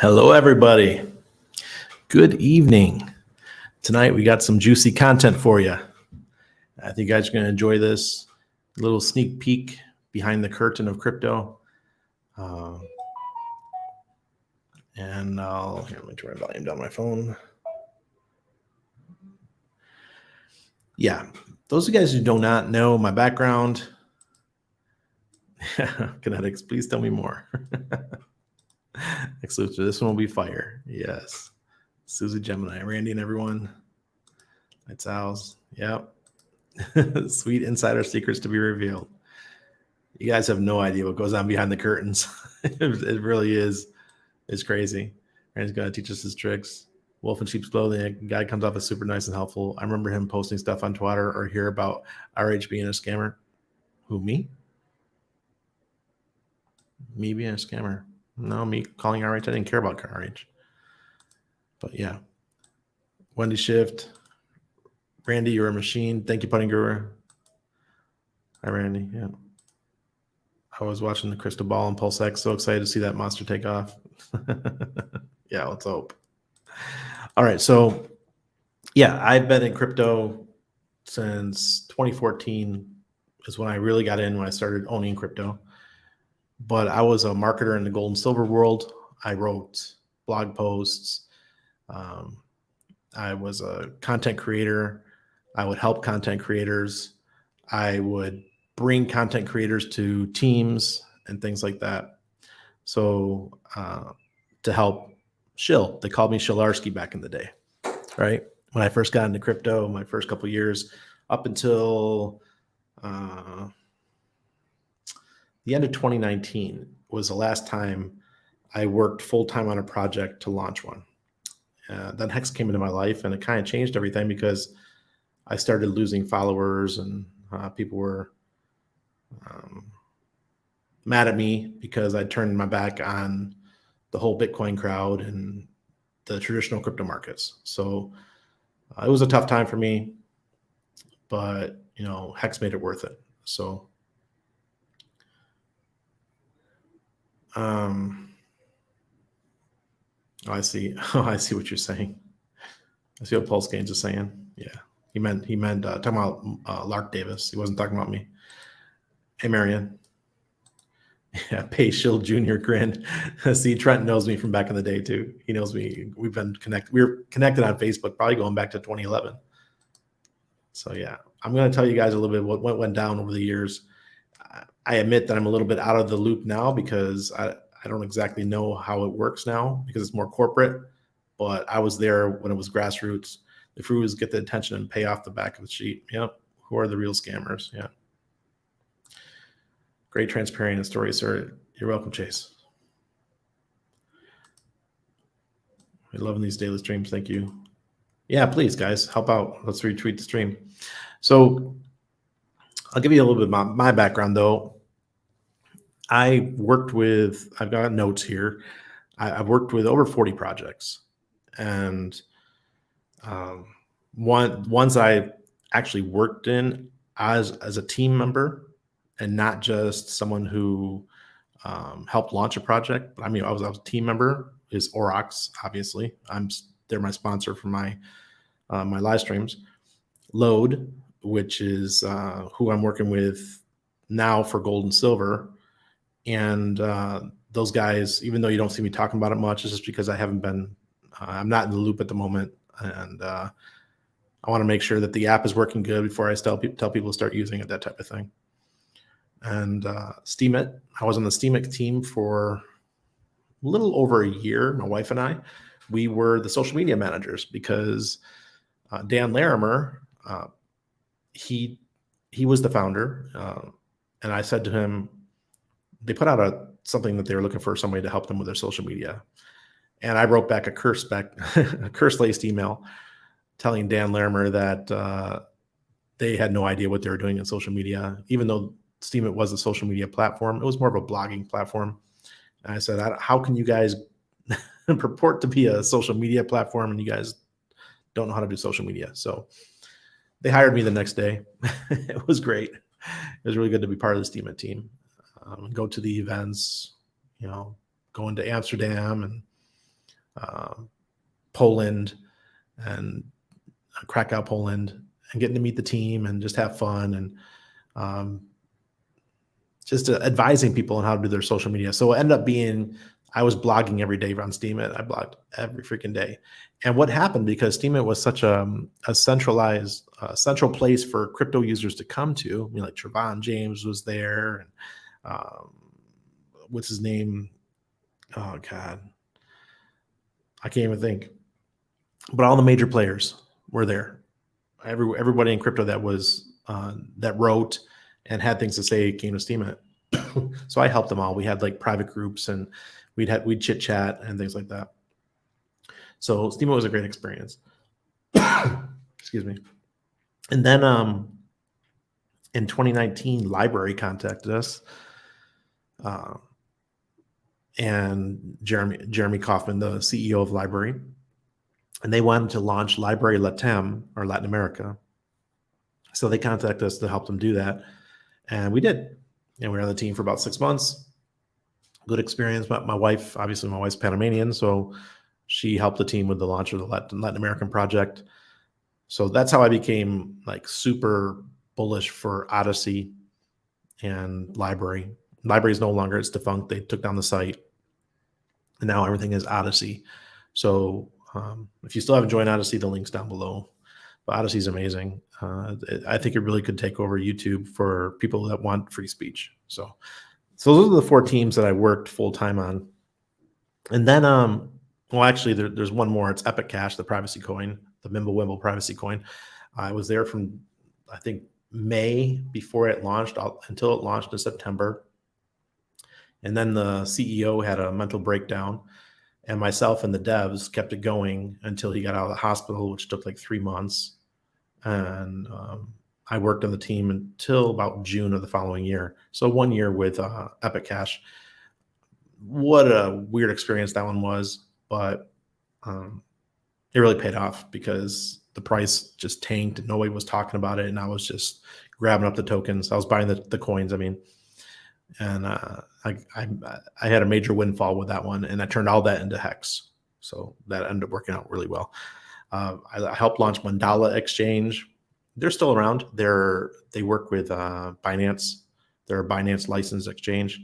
Hello, everybody. Good evening. Tonight, we got some juicy content for you. I think you guys are going to enjoy this little sneak peek behind the curtain of crypto. Let me turn my volume down on my phone. Yeah, those of you guys who do not know my background, Kinetics, please tell me more. Exclusive. This one will be fire. Yes. Susie Gemini, Randy, and everyone. It's Al's. Yep. Sweet insider secrets to be revealed. You guys have no idea what goes on behind the curtains. It really is. It's crazy. Randy's going to teach us his tricks. Wolf in sheep's clothing. A guy comes off as super nice and helpful. I remember him posting stuff on Twitter or hear about RH being a scammer. Who, me? Me being a scammer? No, me calling RH. I didn't care about RH. But yeah. Wendy Shift. Randy, you're a machine. Thank you, Putting Guru. Hi, Randy. Yeah. I was watching the Crystal Ball and Pulse X. So excited to see that monster take off. Yeah, let's hope. All right. So, yeah, I've been in crypto since 2014 is when I really got in, when I started owning crypto. But I was a marketer in the gold and silver world. I wrote blog posts. I was a content creator. I would help content creators. I would bring content creators to teams and things like that. So to help shill, they called me Shilarski back in the day, right? When I first got into crypto, my first couple of years, up until the end of 2019 was the last time I worked full-time on a project to launch one. Then Hex came into my life, and it kind of changed everything because I started losing followers, and people were mad at me because I turned my back on the whole Bitcoin crowd and the traditional crypto markets. So it was a tough time for me, but Hex made it worth it. So I see. Oh, I see what you're saying. I see what Pulse Gains is saying. Yeah, he meant talking about Lark Davis. He wasn't talking about me. Hey, Marianne. Yeah, Pay Shield Jr. grin. See, Trent knows me from back in the day too. He knows me. We've been connected. We were connected on Facebook, probably going back to 2011. So yeah, I'm going to tell you guys a little bit what went down over the years. I admit that I'm a little bit out of the loop now because I don't exactly know how it works now because it's more corporate, but I was there when it was grassroots. The Furus get the attention and pay off the back of the sheet. Yep. Who are the real scammers? Yeah. Great transparent story, sir. You're welcome, Chase. We're loving these daily streams. Thank you. Yeah, please, guys, help out. Let's retweet the stream. So I'll give you a little bit of my background, though. I've got notes here. I've worked with over 40 projects, and ones I actually worked in as a team member and not just someone who helped launch a project. But I mean, I was a team member is Aurochs, obviously. They're my sponsor for my my live streams. Load, which is who I'm working with now for gold and silver. And those guys, even though you don't see me talking about it much, it's just because I haven't been, I'm not in the loop at the moment. And I want to make sure that the app is working good before I tell people to start using it, that type of thing. And Steemit, I was on the Steemit team for a little over a year. My wife and I, we were the social media managers because Dan Larimer, he was the founder. And I said to him, they put out something that they were looking for somebody to help them with their social media. And I wrote back a curse-laced email telling Dan Larimer that they had no idea what they were doing in social media. Even though Steemit was a social media platform, it was more of a blogging platform. And I said, how can you guys purport to be a social media platform and you guys don't know how to do social media? So they hired me the next day. It was great. It was really good to be part of the Steemit team. Go to the events, go into Amsterdam and um, Poland and Krakow, Poland, and getting to meet the team and just have fun and um, just advising people on how to do their social media. So it ended up being I was blogging every day on Steemit. I blogged every freaking day. And what happened, because Steemit was such a centralized, central place for crypto users to come to. I mean, like Trevon James was there, and um, what's his name? Oh God, I can't even think. But all the major players were there. Everybody in crypto that was that wrote and had things to say came to Steemit. So I helped them all. We had like private groups, and we'd chit chat and things like that. So Steemit was a great experience. Excuse me. And then in 2019, Library contacted us, uh, and Jeremy Kaufman, the CEO of Library, and they wanted to launch Library Latam, or Latin America. So they contacted us to help them do that, and we did. And we were on the team for about 6 months. Good experience. But my wife, obviously, my wife's Panamanian, so she helped the team with the launch of the Latin American project. So that's how I became like super bullish for Odyssey and Library. Library is no longer, it's defunct. They took down the site, and now everything is Odyssey. So if you still haven't joined Odyssey, the link's down below. But Odyssey is amazing. I think it really could take over YouTube for people that want free speech. So those are the 4 teams that I worked full time on. And then, well, actually, there's one more. It's Epic Cash, the privacy coin, the Mimblewimble privacy coin. I was there from, I think, May before it launched until it launched in September. And then the CEO had a mental breakdown, and myself and the devs kept it going until he got out of the hospital, which took like 3 months. And I worked on the team until about June of the following year. So 1 year with Epic Cash. What a weird experience that one was, but it really paid off because the price just tanked and nobody was talking about it. And I was just grabbing up the tokens. I was buying the coins, I mean. And I had a major windfall with that one, and I turned all that into Hex. So that ended up working out really well. I helped launch Mandala Exchange. They're still around. They work with Binance. They're a Binance licensed exchange.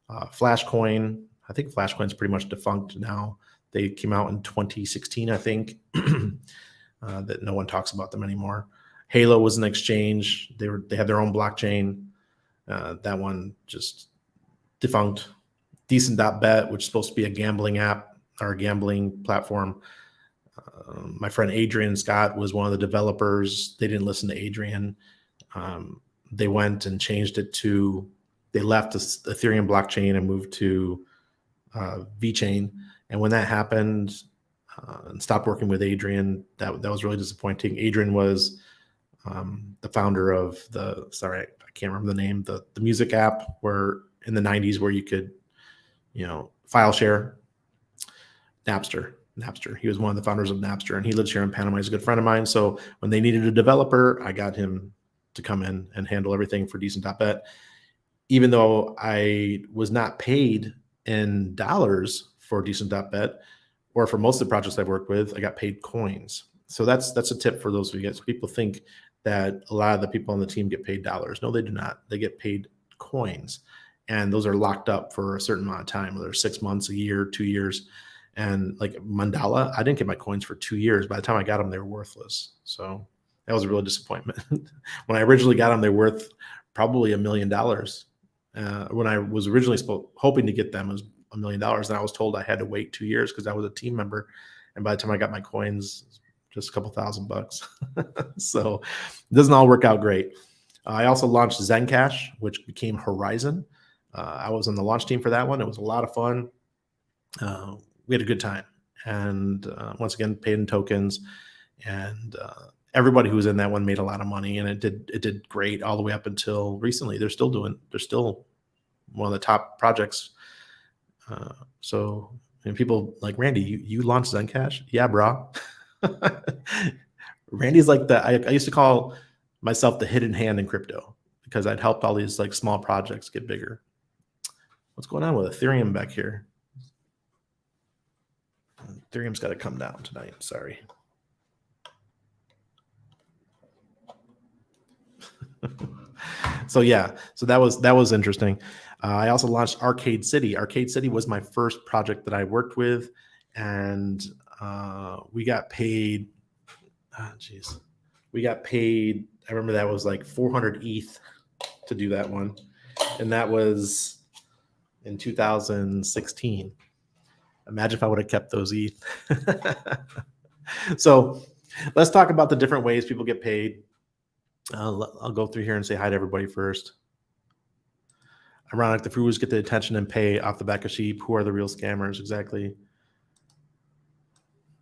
Flashcoin, I think Flashcoin's pretty much defunct now. They came out in 2016, I think, that no one talks about them anymore. Halo was an exchange. They had their own blockchain. That one just defunct. Decent.bet, which is supposed to be a gambling app or a gambling platform. My friend Adrian Scott was one of the developers. They didn't listen to Adrian. They went and changed it to, they left the Ethereum blockchain and moved to VeChain. And when that happened, and stopped working with Adrian, that was really disappointing. Adrian was the founder of I can't remember the name, the music app where in the 90s where you could, file share. Napster. He was one of the founders of Napster, and he lives here in Panama. He's a good friend of mine. So when they needed a developer, I got him to come in and handle everything for Decent.bet. Even though I was not paid in dollars for Decent.bet, or for most of the projects I've worked with, I got paid coins. So that's a tip for those of you guys. People think that a lot of the people on the team get paid dollars. No, they do not. They get paid coins, and those are locked up for a certain amount of time, whether 6 months, a year, 2 years. And like Mandala, I didn't get my coins for 2 years. By the time I got them, they were worthless. So that was a real disappointment. When I originally got them, they were worth probably $1 million. When I was originally hoping to get them, it was $1 million. And I was told I had to wait 2 years because I was a team member. And by the time I got my coins, just a couple $1,000. So it doesn't all work out great. I also launched Zencash, which became Horizon. I was on the launch team for that one. It was a lot of fun. We had a good time, and once again, paid in tokens, and everybody who was in that one made a lot of money, and it did great all the way up until recently. They're still one of the top projects. So, and people like, Randy, you launched Zencash? Yeah, bro. Randy's like I used to call myself the hidden hand in crypto because I'd helped all these like small projects get bigger. What's going on with Ethereum back here? Ethereum's got to come down tonight. Sorry. So yeah, so that was interesting. I also launched Arcade City. Arcade City was my first project that I worked with, and we got paid. Geez, we got paid. I remember that was like 400 ETH to do that one, and that was in 2016. Imagine if I would have kept those ETH. So let's talk about the different ways people get paid. I'll go through here and say hi to everybody first. Ironic, the Furus get the attention and pay off the back of sheep. Who are the real scammers? Exactly.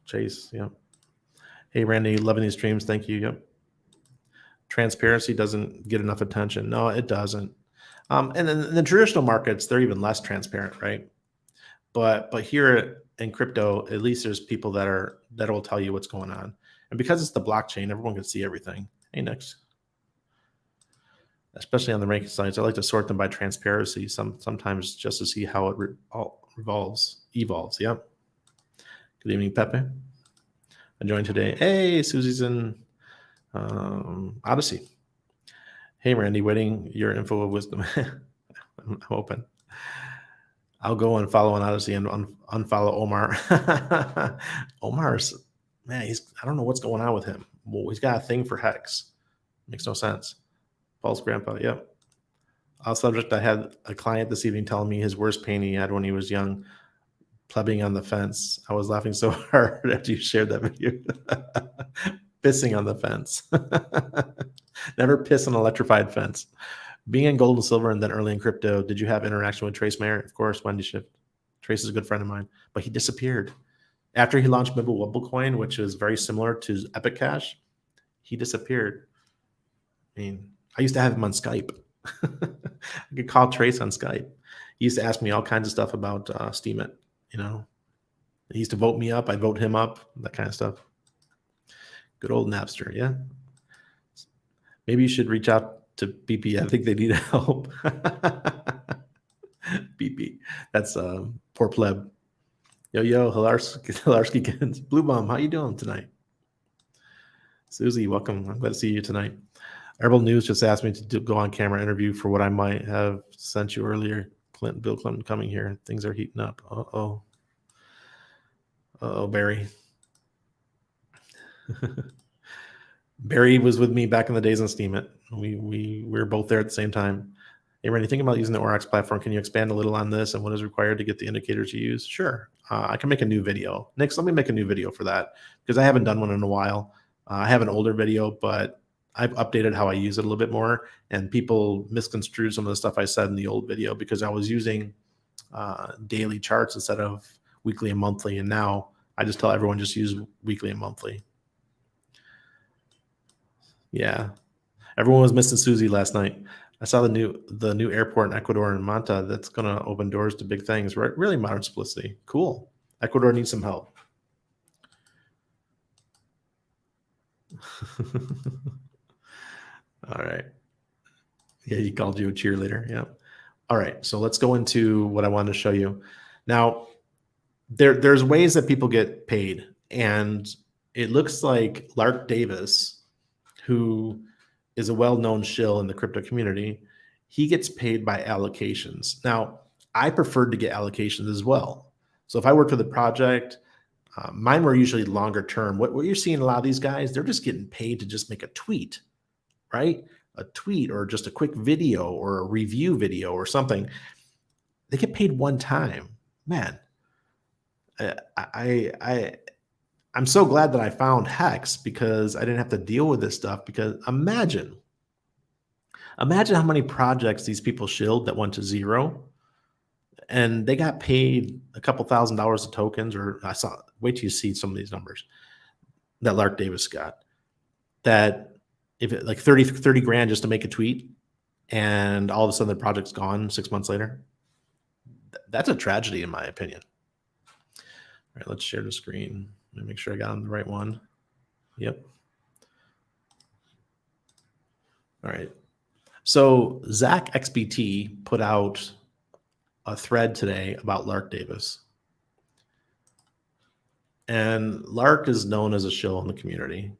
Chase, yeah. Hey, Randy, loving these streams. Thank you. Yep. Transparency doesn't get enough attention. No, it doesn't. And then in the traditional markets, they're even less transparent, right? But here in crypto, at least there's people that will tell you what's going on. And because it's the blockchain, everyone can see everything. Hey, next. Especially on the ranking sites, I like to sort them by transparency. Sometimes just to see how it evolves. Yep. Good evening, Pepe. I joined today. Hey, Susie's in Odyssey. Hey, Randy, waiting your info of wisdom. I'm open. I'll go and follow on Odyssey and unfollow Omar. Omar's, man, I don't know what's going on with him. Well, he's got a thing for Hex. Makes no sense. False grandpa, yep. Subject, I had a client this evening telling me his worst pain he had when he was young, plebbing on the fence. I was laughing so hard after you shared that video. Pissing on the fence. Never piss on an electrified fence. Being in gold and silver and then early in crypto, did you have interaction with Trace Mayer? Of course, Wendy Shift. Trace is a good friend of mine, but he disappeared. After he launched Mibble Wobble Coin, which is very similar to Epic Cash, he disappeared. I mean, I used to have him on Skype. I could call Trace on Skype. He used to ask me all kinds of stuff about Steemit, you know. He used to vote me up. I'd vote him up, that kind of stuff. Good old Napster, yeah. Maybe you should reach out to BP. I think they need help. BP. That's poor pleb. Yo, Hilarski Kins. Blue Bomb, how you doing tonight? Susie, welcome. I'm glad to see you tonight. Herbal News just asked me to go on camera interview for what I might have sent you earlier. Bill Clinton coming here. Things are heating up. Uh-oh, Barry. Barry was with me back in the days on Steemit. We were both there at the same time. Hey, Randy, thinking about using the Orax platform. Can you expand a little on this and what is required to get the indicators you use? Sure. I can make a new video. Next, let me make a new video for that because I haven't done one in a while. I have an older video, but I've updated how I use it a little bit more, and people misconstrued some of the stuff I said in the old video because I was using daily charts instead of weekly and monthly, and now I just tell everyone just use weekly and monthly. Yeah, everyone was missing Susie last night. I saw the new airport in Ecuador and Manta that's going to open doors to big things. Right, really modern simplicity. Cool. Ecuador needs some help. All right. Yeah, he called you a cheerleader. Yeah. All right. So let's go into what I wanted to show you. Now, there's ways that people get paid, and it looks like Lark Davis, who is a well-known shill in the crypto community, he gets paid by allocations. Now, I preferred to get allocations as well. So if I worked with a project, mine were usually longer term. What you're seeing a lot of these guys, they're just getting paid to just make a tweet, right? A tweet or just a quick video or a review video or something. They get paid one time. Man, I'm so glad that I found Hex because I didn't have to deal with this stuff. Because imagine how many projects these people shilled that went to zero, and they got paid a couple $1,000s of tokens. Or wait till you see some of these numbers that Lark Davis got. That if it like 30 grand just to make a tweet, and all of a sudden the project's gone 6 months later, that's a tragedy in my opinion. All right, let's share the screen. Let me make sure I got on the right one. Yep. All right. So Zach XBT put out a thread today about Lark Davis. And Lark is known as a shill in the community.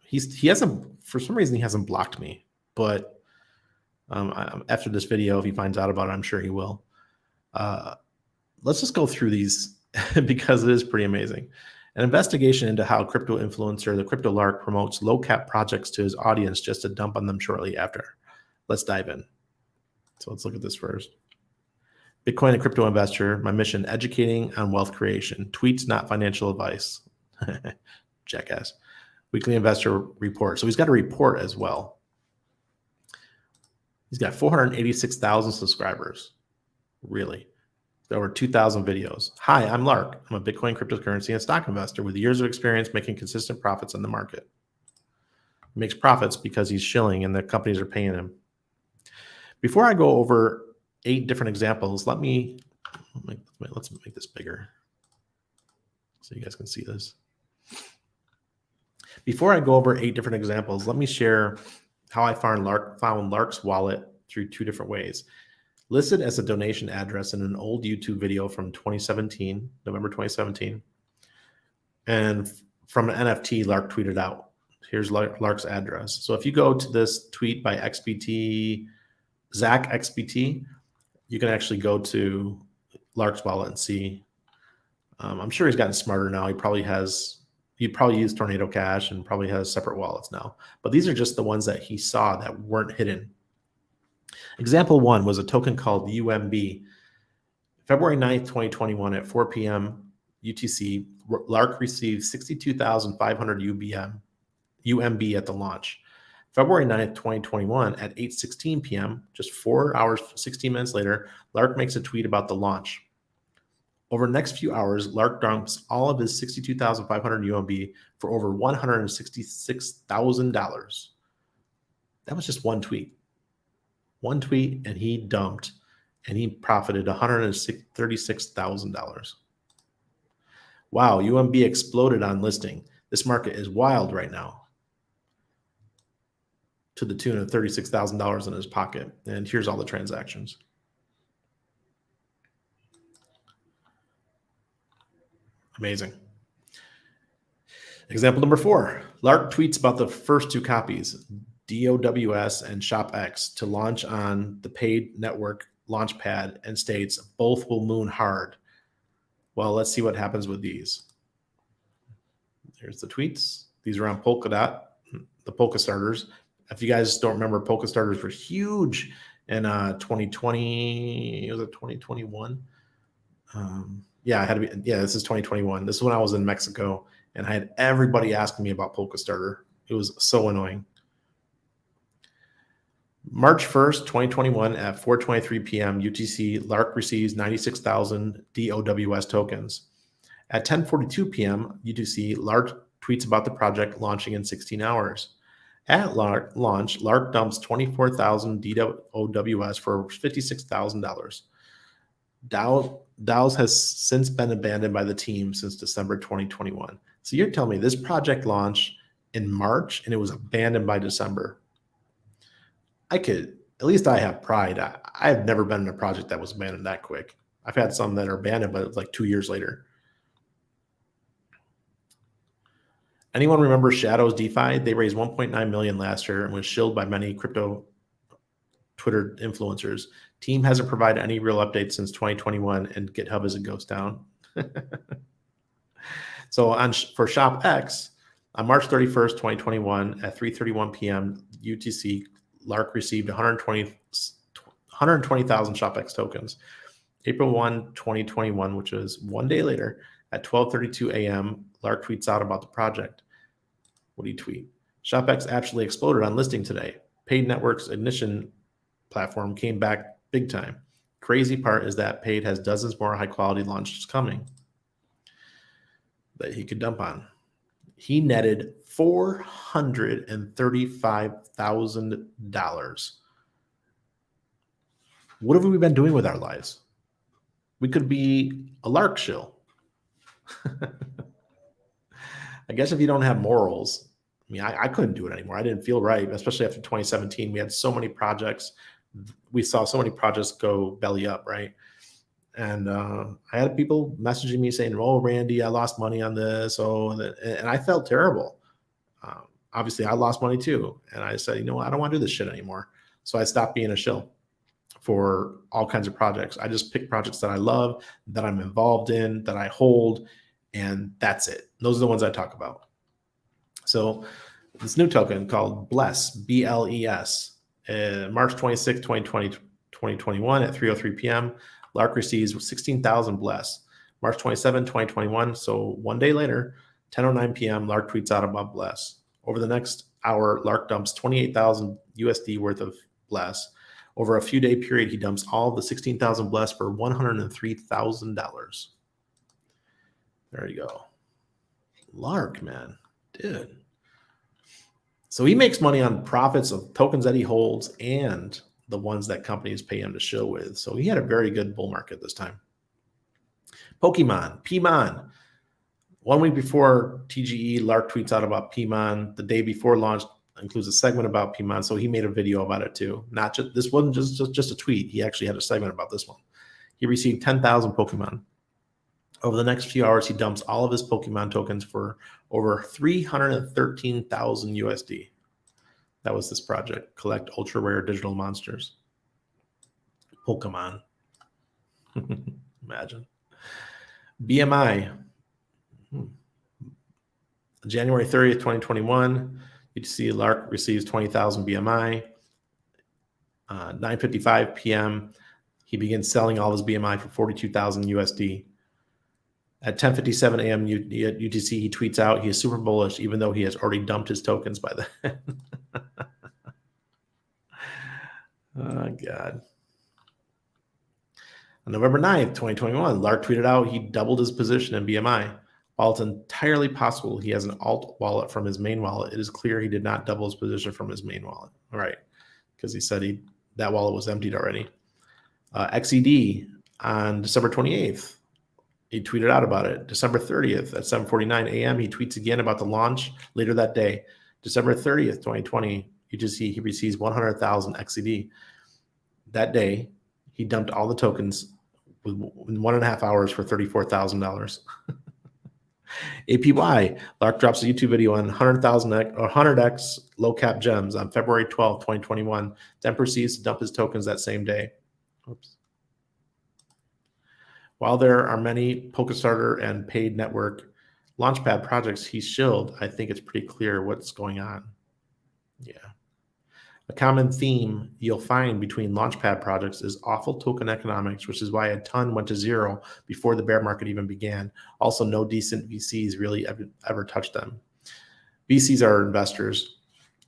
He hasn't, for some reason, he hasn't blocked me, but after this video, if he finds out about it, I'm sure he will. Let's just go through these because it is pretty amazing. An investigation into how crypto influencer, the Crypto Lark, promotes low cap projects to his audience just to dump on them shortly after. Let's dive in. So let's look at this first. Bitcoin and crypto investor, my mission, educating on wealth creation. Tweets, not financial advice. Jackass. Weekly investor report. So he's got a report as well. He's got 486,000 subscribers. Really? Over 2,000 videos. Hi, I'm Lark. I'm a Bitcoin, cryptocurrency, and stock investor with years of experience making consistent profits in the market. He makes profits because he's shilling and the companies are paying him. Before I go over 8 different examples, let's make this bigger so you guys can see this. Before I go over 8 different examples, let me share how I found Lark's wallet through 2 different ways. Listed as a donation address in an old YouTube video from 2017, November 2017, and from an NFT Lark tweeted out. Here's Lark's address. So if you go to this tweet by Zach XBT, you can actually go to Lark's wallet and see. I'm sure he's gotten smarter now. He probably used Tornado Cash and probably has separate wallets now. But these are just the ones that he saw that weren't hidden. Example 1 was a token called UMB. February 9th, 2021 at 4 p.m. UTC, Lark received 62,500 UMB at the launch. February 9th, 2021 at 8:16 p.m., just 4 hours, 16 minutes later, Lark makes a tweet about the launch. Over the next few hours, Lark dumps all of his 62,500 UMB for over $166,000. That was just one tweet. One tweet, and he dumped, and he profited $136,000. Wow, UMB exploded on listing. This market is wild right now, to the tune of $36,000 in his pocket. And here's all the transactions. Amazing. Example number 4, Lark tweets about the first 2 copies, DOWS and ShopX, to launch on the paid network launchpad and states both will moon hard. Well, let's see what happens with these. Here's the tweets. These are on Polkadot, the Polka starters. If you guys don't remember, Polka starters were huge in 2020. Was it 2021? This is 2021. This is when I was in Mexico, and I had everybody asking me about Polka starter. It was so annoying. March 1st, 2021 at 4:23 p.m. UTC, Lark receives 96,000 DOWS tokens. At 10:42 p.m. UTC, Lark tweets about the project launching in 16 hours. At launch, Lark dumps 24,000 DOWS for $56,000. DAOs has since been abandoned by the team since December 2021. So you're telling me this project launched in March and it was abandoned by December. At least I have pride. I've never been in a project that was abandoned that quick. I've had some that are abandoned, but it's like 2 years later. Anyone remember Shadows DeFi? They raised 1.9 million last year and was shilled by many crypto Twitter influencers. Team hasn't provided any real updates since 2021, and GitHub is a ghost town. So for ShopX, on March 31st, 2021 at 3:31 p.m. UTC, Lark received 120,000 ShopX tokens. April 1, 2021, which was 1 day later, at 12:32 a.m., Lark tweets out about the project. What do you tweet? ShopX actually exploded on listing today. Paid Network's ignition platform came back big time. Crazy part is that Paid has dozens more high-quality launches coming that he could dump on. He netted $435,000. What have we been doing with our lives? We could be a Lark shill. I guess if you don't have morals, I couldn't do it anymore. I didn't feel right, especially after 2017. We had so many projects. We saw so many projects go belly up, right? And I had people messaging me saying, "Oh, Randy, I lost money on this." And I felt terrible. Obviously, I lost money too, and I said, "You know what? I don't want to do this shit anymore." So I stopped being a shill for all kinds of projects. I just pick projects that I love, that I'm involved in, that I hold, and that's it. Those are the ones I talk about. So this new token called Bless, BLES, March 26, 2020, 2021 at 3:03 p.m. Lark receives 16,000 Bless. March 27, 2021, so one day later, 10:09 p.m., Lark tweets out about Bless. Over the next hour, Lark dumps 28,000 USD worth of Bless. Over a few day period, he dumps all of the 16,000 Bless for $103,000. There you go. Lark, man. Dude. So he makes money on profits of tokens that he holds and the ones that companies pay him to show with. So he had a very good bull market this time. Pokemon, Pmon. 1 week before TGE, Lark tweets out about Pmon. The day before launch includes a segment about Pmon. So he made a video about it too. Not just this wasn't just a tweet. He actually had a segment about this one. He received 10,000 Pokemon. Over the next few hours, he dumps all of his Pokemon tokens for over 313,000 USD. That was this project. Collect ultra rare digital monsters. Pokemon. Imagine. BMI. January 30th, 2021. You see Lark receives 20,000 BMI. 9:55 p.m. He begins selling all his BMI for 42,000 USD. At 10:57 a.m. UTC, he tweets out he is super bullish, even though he has already dumped his tokens by then. Oh, God. On November 9th, 2021, Lark tweeted out he doubled his position in BMI. While it's entirely possible he has an alt wallet from his main wallet, it is clear he did not double his position from his main wallet. All right, because he said that wallet was emptied already. XED on December 28th, he tweeted out about it. December 30th at 7:49 a.m., he tweets again about the launch later that day. December 30th, 2020, you just see he receives 100,000 XED. That day, he dumped all the tokens in 1.5 hours for $34,000. APY, Lark drops a YouTube video on 100x low cap gems on February 12, 2021, then proceeds to dump his tokens that same day. Oops. While there are many PokeStarter and paid network Launchpad projects he's shilled, I think it's pretty clear what's going on. Yeah. A common theme you'll find between Launchpad projects is awful token economics, which is why a ton went to zero before the bear market even began. Also, no decent VCs really ever touched them. VCs are investors,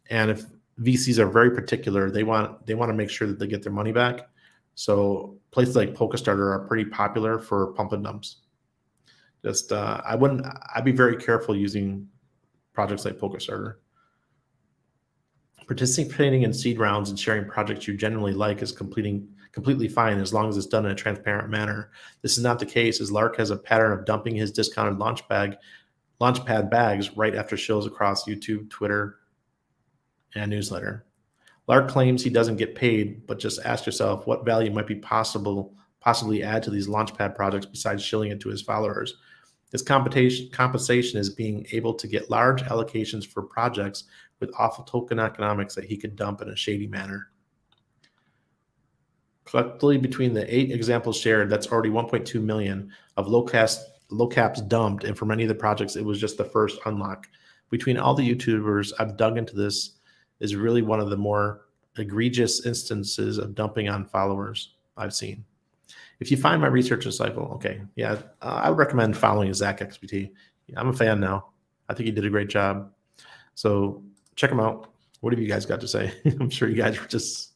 and if VCs are very particular, they want to make sure that they get their money back. So places like PokeStarter are pretty popular for pump and dumps. I'd be very careful using projects like PokeStarter. Participating in seed rounds and sharing projects you genuinely like is completely fine as long as it's done in a transparent manner. This is not the case, as Lark has a pattern of dumping his discounted Launchpad bags right after shows across YouTube, Twitter, and newsletter. Lark claims he doesn't get paid, but just ask yourself what value might be possibly add to these Launchpad projects besides shilling it to his followers. His compensation is being able to get large allocations for projects with awful token economics that he could dump in a shady manner. Collectively, between the 8 examples shared, that's already 1.2 million of low caps dumped, and for many of the projects, it was just the first unlock. Between all the YouTubers I've dug into, this is really one of the more egregious instances of dumping on followers I've seen. If you find my research insightful, okay, yeah, I would recommend following Zach XBT. I'm a fan now. I think he did a great job. So check him out. What have you guys got to say? I'm sure you guys were just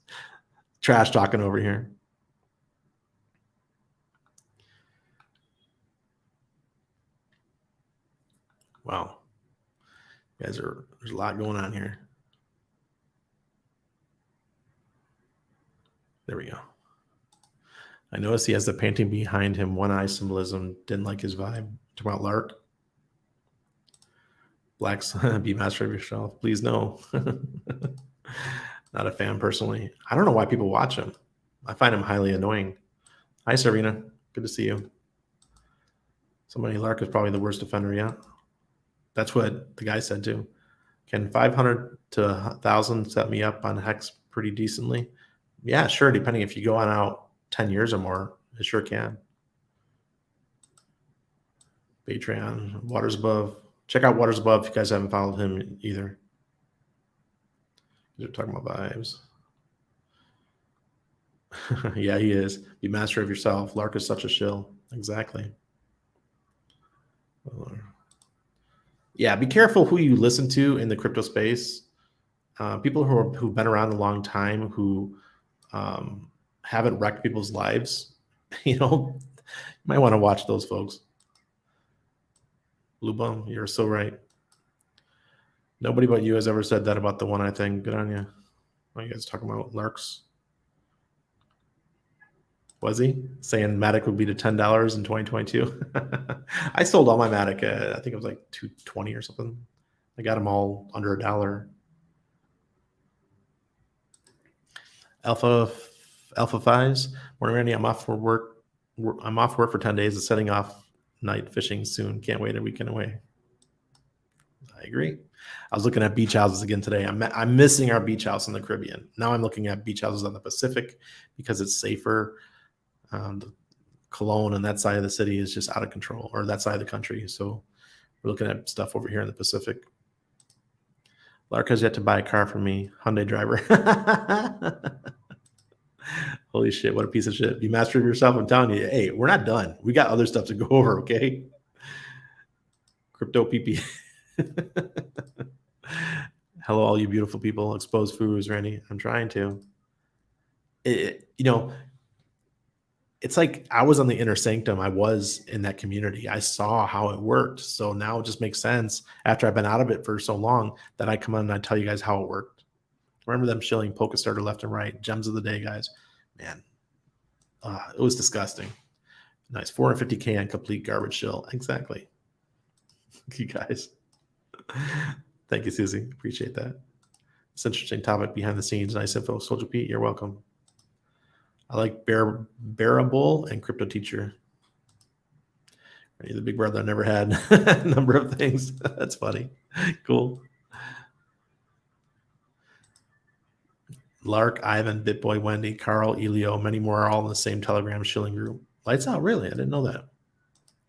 trash talking over here. Wow. There's a lot going on here. There we go. I noticed he has the painting behind him, one eye symbolism. Didn't like his vibe. Talking about Lark. Blacks, be master of yourself. Please no. Not a fan personally. I don't know why people watch him. I find him highly annoying. Hi, Serena. Good to see you. Somebody, Lark is probably the worst offender yet. That's what the guy said too. Can 500 to 1,000 set me up on Hex pretty decently? Yeah, sure. Depending if you go on out 10 years or more, it sure can. Patreon, Waters Above. Check out Waters Above if you guys haven't followed him either. You're talking about vibes. Yeah, he is. Be master of yourself. Lark is such a shill. Exactly. Yeah, be careful who you listen to in the crypto space. People who've been around a long time, who haven't wrecked people's lives, you might want to watch those folks. Blue Bum, you're so right. Nobody but you has ever said that about the one I think. Good on you. What are you guys talking about? Larks? Was he saying Matic would be to $10 in 2022? I sold all my Matic. I think it was like $220 or something. I got them all under $1. Alpha Fives. Morning, Randy. I'm off for work. I'm off work for 10 days. It's setting off night fishing soon. Can't wait a weekend away. I agree. I was looking at beach houses again today. I'm missing our beach house in the Caribbean. Now I'm looking at beach houses on the Pacific because it's safer. Cologne and that side of the city is just out of control, or that side of the country. So we're looking at stuff over here in the Pacific. Lark has yet to buy a car from me. Hyundai driver. Holy shit, what a piece of shit. Be master of yourself. I'm telling you, hey, we're not done. We got other stuff to go over, okay? Crypto PP. Hello, all you beautiful people. Expose Furus, Randy. I'm trying to. It's like I was on the inner sanctum. I was in that community. I saw how it worked. So now it just makes sense after I've been out of it for so long that I come on and I tell you guys how it worked. Remember them shilling Polka Starter left and right. Gems of the day, guys. Man, it was disgusting. Nice. 450K on complete garbage shill. Exactly. You guys. Thank you, Susie. Appreciate that. It's an interesting topic behind the scenes. Nice info. Soldier Pete, you're welcome. I like Bearable and Crypto Teacher. The big brother I never had. A number of things. That's funny. Cool. Lark, Ivan, BitBoy, Wendy, Carl, Elio, many more are all in the same Telegram shilling group. Lights out, really? I didn't know that.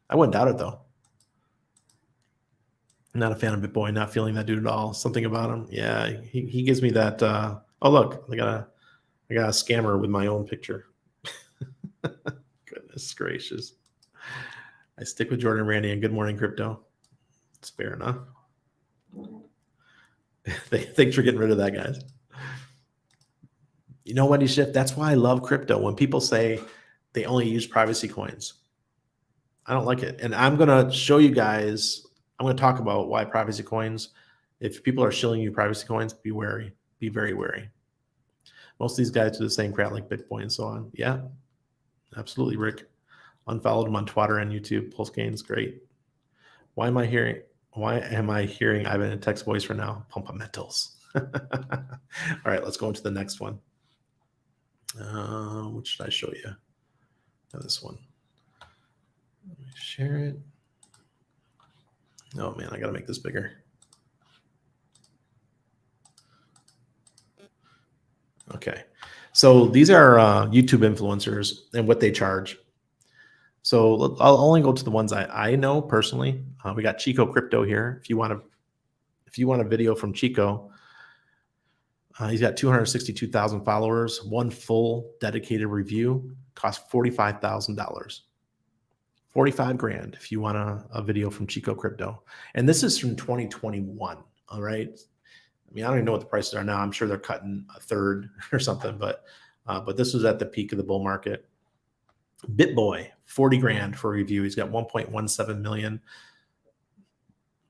I wouldn't doubt it, though. I'm not a fan of BitBoy, not feeling that dude at all. Something about him. Yeah, he gives me that. Oh, look, I got a scammer with my own picture. Goodness gracious. I stick with Jordan Randy and Good Morning Crypto. It's fair enough. Thanks for getting rid of that, guys. Wendy Schiff, that's why I love crypto. When people say they only use privacy coins, I don't like it. And I'm going to show you guys, I'm going to talk about why privacy coins, if people are shilling you privacy coins, be wary. Be very wary. Most of these guys do the same crap like Bitcoin and so on. Yeah, absolutely, Rick. Unfollowed him on Twitter and YouTube. Pulse gains, great. Why am I hearing Ivan in text voice for now? Pumpamentals. All right, let's go into the next one. Which should I show you? This one. Let me share it. Oh man, I gotta make this bigger. Okay, so these are YouTube influencers and what they charge. So I'll only go to the ones I know personally. We got Chico Crypto here. If you want a video from Chico, he's got 262,000 followers. One full dedicated review costs $45,000. 45 grand if you want a video from Chico Crypto. And this is from 2021. All right. I mean, I don't even know what the prices are now. I'm sure they're cutting a third or something, but this was at the peak of the bull market. BitBoy, 40 grand for a review. He's got 1.17 million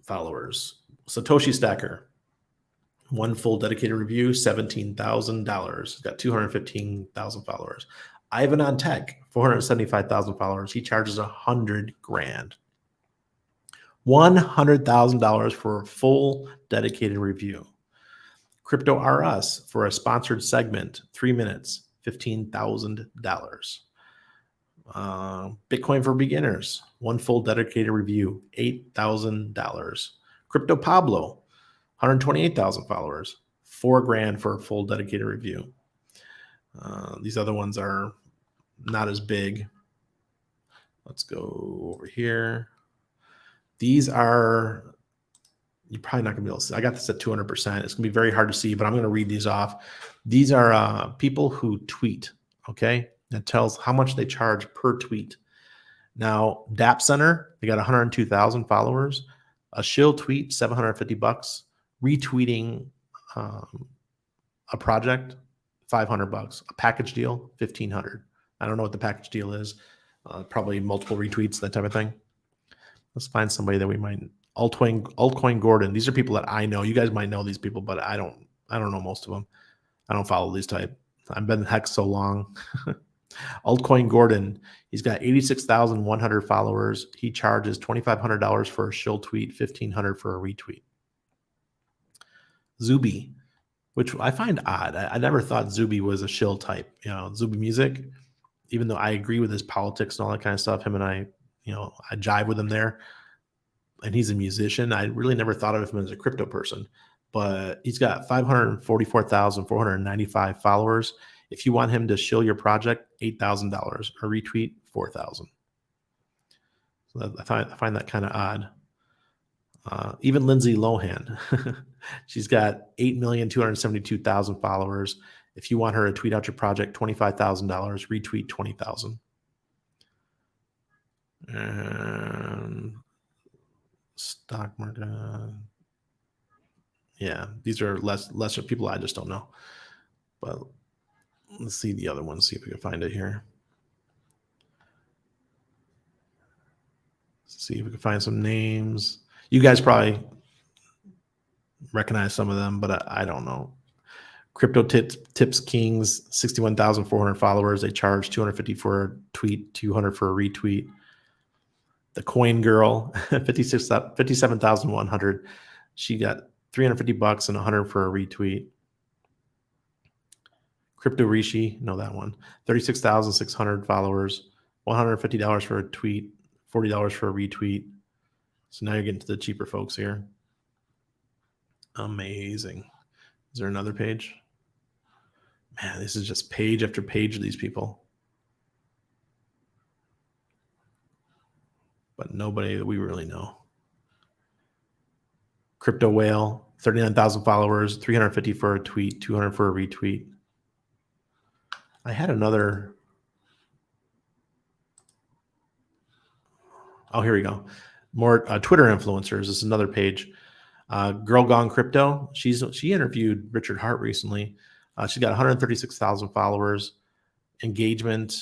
followers. Satoshi Stacker, one full dedicated review, $17,000. He's got 215,000 followers. Ivan on Tech, 475,000 followers. He charges 100 grand. $100,000 for a full dedicated review. Crypto R Us for a sponsored segment, 3 minutes, $15,000. Bitcoin for beginners, one full dedicated review, $8,000. Crypto Pablo, 128,000 followers, $4,000 for a full dedicated review. These other ones are not as big. Let's go over here. These are, you're probably not gonna be able to see. I got this at 200%. It's gonna be very hard to see, but I'm gonna read these off. These are people who tweet, okay? That tells how much they charge per tweet. Now, DAP Center, they got 102,000 followers. A shill tweet, $750. Retweeting a project, $500. A package deal, $1,500. I don't know what the package deal is. Probably multiple retweets, that type of thing. Let's find somebody that we might. Altcoin Gordon. These are people that I know. You guys might know these people, but I don't know most of them. I don't follow these type. I've been Hex so long. Altcoin Gordon. He's got 86,100 followers. He charges $2,500 for a shill tweet, $1,500 for a retweet. Zuby, which I find odd. I never thought Zuby was a shill type. You know, Zuby Music, even though I agree with his politics and all that kind of stuff, him and I, you know, I jive with him there. And he's a musician. I really never thought of him as a crypto person, but he's got 544,495 followers. If you want him to shill your project, $8,000. A retweet, $4,000. So I find that kind of odd. Even Lindsay Lohan, she's got 8,272,000 followers. If you want her to tweet out your project, $25,000. Retweet, $20,000. And stock market, yeah, these are lesser people I just don't know. But let's see the other one, see if we can find it here. Let's see if we can find some names. You guys probably recognize some of them, but I don't know. Crypto Tips Kings, 61,400 followers. They charge $250 for a tweet, $200 for a retweet. The Coin Girl, 57,100. She got $350 and $100 for a retweet. Crypto Rishi, know that one. 36,600 followers, $150 for a tweet, $40 for a retweet. So now you're getting to the cheaper folks here. Amazing. Is there another page? Man, this is just page after page of these people. But nobody that we really know. Crypto Whale, 39,000 followers, $350 for a tweet, $200 for a retweet. I had another. Oh, here we go. More Twitter influencers. This is another page. Girl Gone Crypto. She interviewed Richard Hart recently. She's got 136,000 followers. Engagement.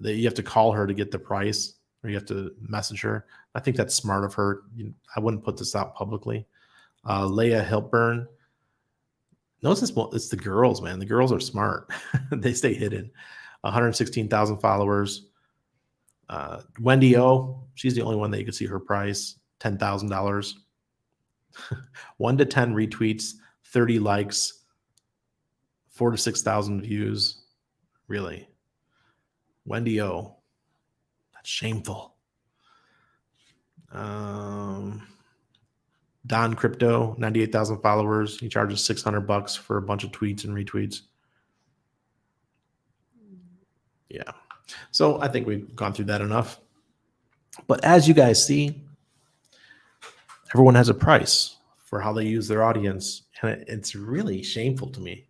That you have to call her to get the price, or you have to message her. I think that's smart of her. I wouldn't put this out publicly. Leah Hiltburn. Notice it's the girls, man. The girls are smart. They stay hidden. 116,000 followers. Wendy O, she's the only one that you can see her price, $10,000. 1 to 10 retweets, 30 likes, 4 to 6,000 views. Really? Wendy O. That's shameful. Don Crypto, 98,000 followers. He charges $600 for a bunch of tweets and retweets. Yeah. So I think we've gone through that enough. But as you guys see, everyone has a price for how they use their audience. And it's really shameful to me.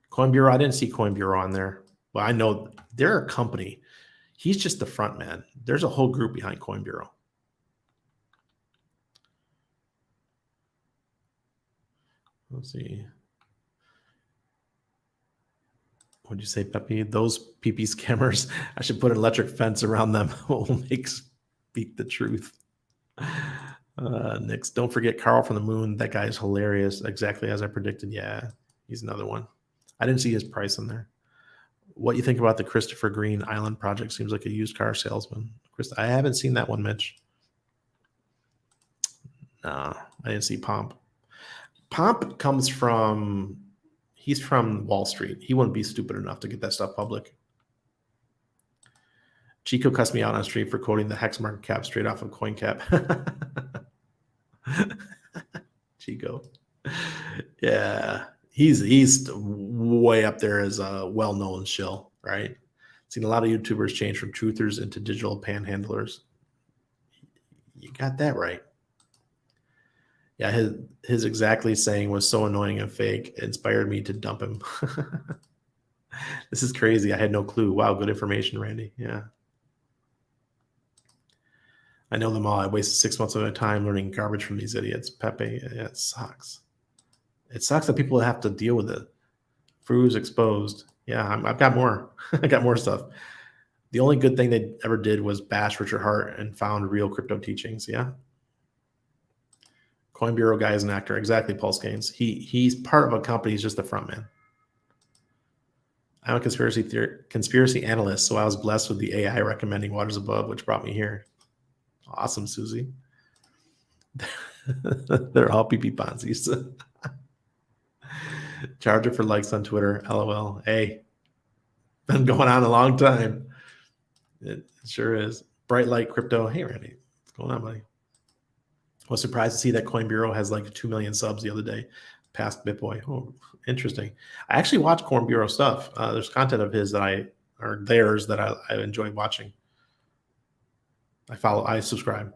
Coin Bureau, I didn't see Coin Bureau on there. But I know they're a company. He's just the front man. There's a whole group behind Coin Bureau. Let's see. What'd you say, Pepe? Those PP scammers, I should put an electric fence around them. Will make speak the truth. Next, don't forget Carl from the Moon. That guy's hilarious. Exactly as I predicted. Yeah, he's another one. I didn't see his price on there. What you think about the Christopher Green Island project? Seems like a used car salesman. I haven't seen that one, Mitch. No, I didn't see Pomp. Pomp comes from, He's from Wall Street. He wouldn't be stupid enough to get that stuff public. Chico cussed me out on stream for quoting the hex market cap straight off of CoinCap. Chico. Yeah. He's way up there as a well-known shill, right? Seen a lot of YouTubers change from truthers into digital panhandlers. You got that right. Yeah, his exactly saying was so annoying and fake. It inspired me to dump him. This is crazy. I had no clue. Wow, good information, Randy. Yeah. I know them all. I wasted 6 months of my time learning garbage from these idiots. Pepe, yeah, it sucks. It sucks that people have to deal with it. Furus exposed. Yeah, I've got more. I got more stuff. The only good thing they ever did was bash Richard Hart and found real crypto teachings. Yeah. Coin Bureau guy is an actor. Exactly, Paul Gaines. He's part of a company. He's just the front man. I'm a conspiracy analyst, so I was blessed with the AI recommending Waters Above, which brought me here. Awesome, Susie. They're all PP Ponzi's. Charger for likes on Twitter. LOL. Hey, been going on a long time. It sure is. Bright Light Crypto. Hey, Randy. What's going on, buddy? I was surprised to see that Coin Bureau has like 2 million subs the other day, past BitBoy. Oh, interesting. I actually watch Coin Bureau stuff. There's content of his that I enjoy watching. I subscribe.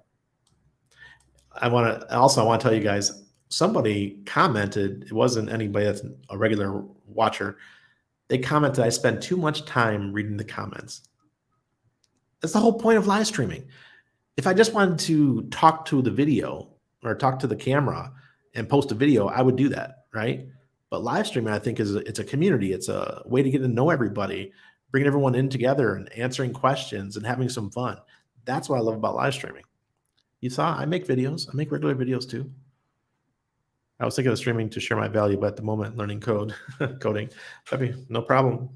I want to tell you guys, somebody commented, it wasn't anybody that's a regular watcher. They commented, I spend too much time reading the comments. That's the whole point of live streaming. If I just wanted to talk to the video or talk to the camera and post a video, I would do that, right? But live streaming, I think, it's a community. It's a way to get to know everybody, bringing everyone in together and answering questions and having some fun. That's what I love about live streaming. You saw I make videos. I make regular videos too. I was thinking of streaming to share my value, but at the moment, learning coding. No problem.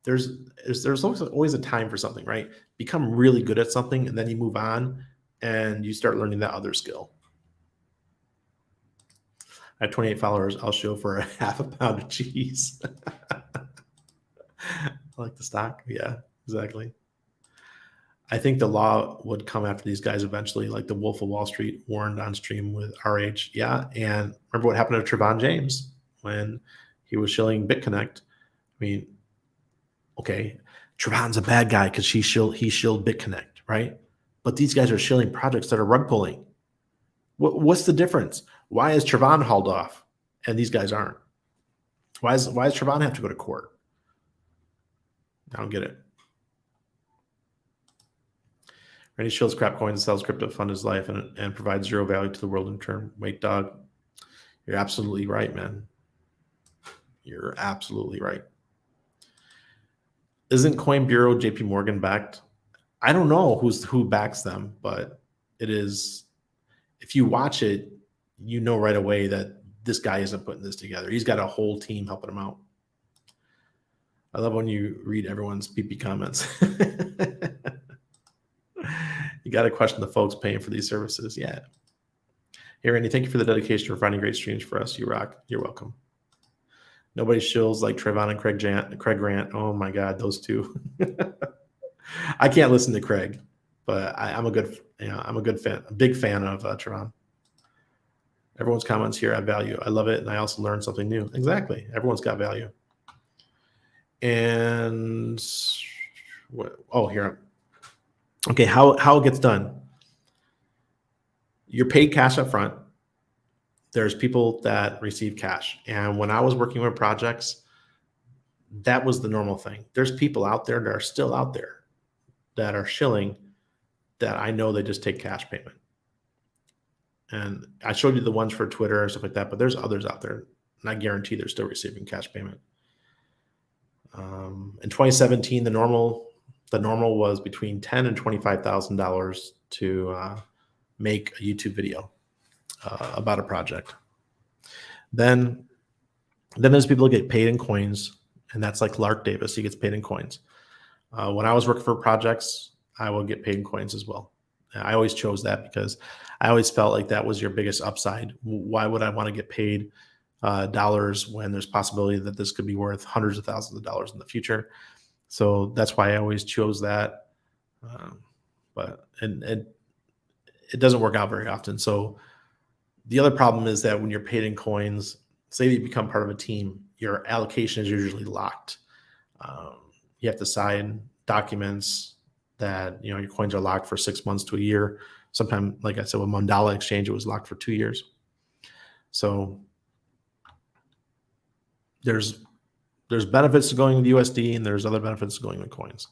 There's always a time for something, right? Become really good at something, and then you move on, and you start learning that other skill. I have 28 followers. I'll show for a half a pound of cheese. I like the stock. Yeah, exactly. I think the law would come after these guys eventually, like the Wolf of Wall Street warned on stream with RH. Yeah, and remember what happened to Trevon James when he was shilling BitConnect? I mean, okay, Trevon's a bad guy because he shilled BitConnect, right? But these guys are shilling projects that are rug pulling. What's the difference? Why is Trevon hauled off and these guys aren't? Why does Trevon have to go to court? I don't get it. Randy shills crap coins and sells crypto to fund his life and provides zero value to the world in turn. Wait, dog. You're absolutely right, man. You're absolutely right. Isn't Coin Bureau JP Morgan backed? I don't know who backs them, but it is. If you watch it, you know right away that this guy isn't putting this together. He's got a whole team helping him out. I love when you read everyone's PP comments. You got to question the folks paying for these services. Yeah. Hey, Randy, thank you for the dedication for finding great streams for us. You rock. You're welcome. Nobody shills like Trevon and Craig Grant. Oh my God, those two. I can't listen to Craig, but I'm a good fan, a big fan of Trevon. Everyone's comments here have value. I love it, and I also learned something new. Exactly. Everyone's got value. And here. Okay, how it gets done. You're paid cash up front. There's people that receive cash. And when I was working with projects, that was the normal thing. There's people out there that are still out there that are shilling that I know they just take cash payment. And I showed you the ones for Twitter and stuff like that, but there's others out there, and I guarantee they're still receiving cash payment. In 2017, the normal was between $10,000 and $25,000 to make a YouTube video about a project. Then there's people who get paid in coins, and that's like Lark Davis. He gets paid in coins. When I was working for projects, I would get paid in coins as well. I always chose that because I always felt like that was your biggest upside. Why would I want to get paid dollars when there's possibility that this could be worth hundreds of thousands of dollars in the future. So that's why I always chose that. But it doesn't work out very often. So the other problem is that when you're paid in coins, say that you become part of a team, your allocation is usually locked. You have to sign documents that your coins are locked for 6 months to a year. Sometimes, like I said, with Mandala Exchange, it was locked for 2 years. So there's benefits to going to USD, and there's other benefits to going to coins.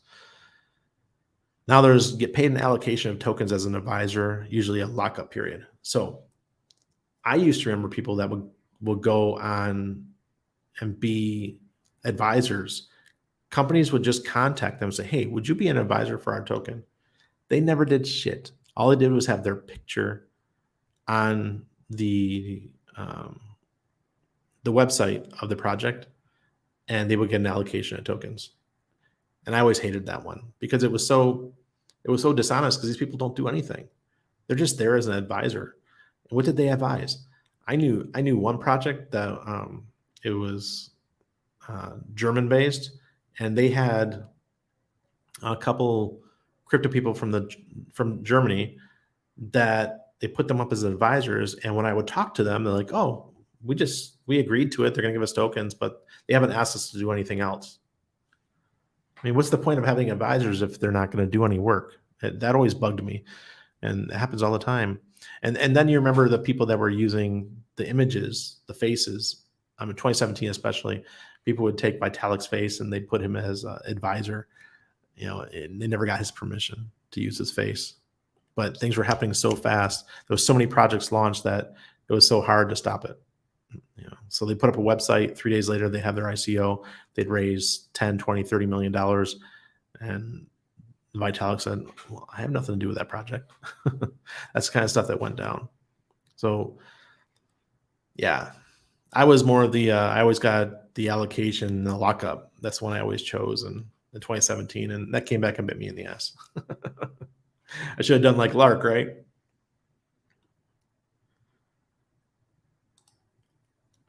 Now there's get paid an allocation of tokens as an advisor, usually a lockup period. So I used to remember people that would go on and be advisors. Companies would just contact them and say, hey, would you be an advisor for our token? They never did shit. All they did was have their picture on the website of the project, and they would get an allocation of tokens. And I always hated that one because it was so dishonest, because these people don't do anything. They're just there as an advisor. And what did they advise? I knew one project that it was German based, and they had a couple crypto people from Germany that they put them up as advisors. And when I would talk to them, they're like, oh, we agreed to it. They're going to give us tokens, but they haven't asked us to do anything else. I mean, what's the point of having advisors if they're not going to do any work? That always bugged me, and it happens all the time. And then you remember the people that were using the images, the faces. In 2017 especially, people would take Vitalik's face and they'd put him as an advisor. And they never got his permission to use his face. But things were happening so fast. There was so many projects launched that it was so hard to stop it. So they put up a website. 3 days later, they have their ICO. They'd raise 10, 20, $30 million. And Vitalik said, well, I have nothing to do with that project. That's the kind of stuff that went down. So yeah, I was more of I always got the allocation, the lockup. That's one I always chose in 2017. And that came back and bit me in the ass. I should have done like Lark, right?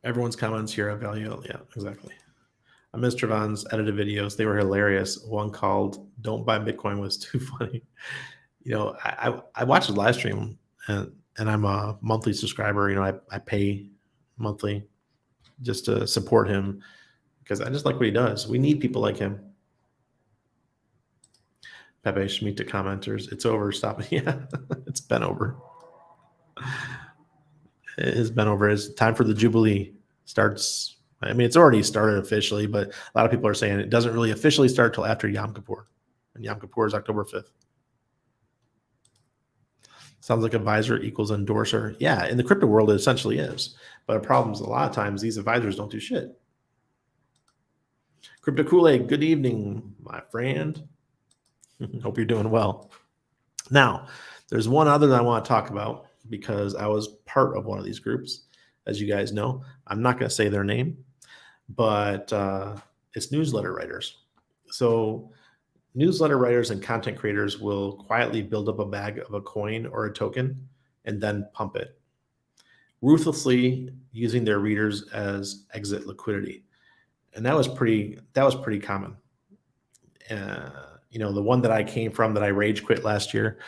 Everyone's comments here have value. Yeah, exactly. Mr. Vaughn's edited videos, they were hilarious. One called "Don't Buy Bitcoin" was too funny. I watched his live stream, and I'm a monthly subscriber. I pay monthly just to support him because I just like what he does. We need people like him. Pepe Schmidt to commenters, it's over. Stop it. Yeah, it's been over. It has been over. It's time for the Jubilee. Starts. I mean, it's already started officially, but a lot of people are saying it doesn't really officially start till after Yom Kippur. And Yom Kippur is October 5th. Sounds like advisor equals endorser. Yeah, in the crypto world, it essentially is. But the problem is a lot of times these advisors don't do shit. Crypto Kool-Aid, good evening, my friend. Hope you're doing well. Now, there's one other that I want to talk about because I was part of one of these groups. As you guys know, I'm not going to say their name, but it's newsletter writers. So newsletter writers and content creators will quietly build up a bag of a coin or a token and then pump it, ruthlessly using their readers as exit liquidity. And that was pretty common. The one that I came from that I rage quit last year,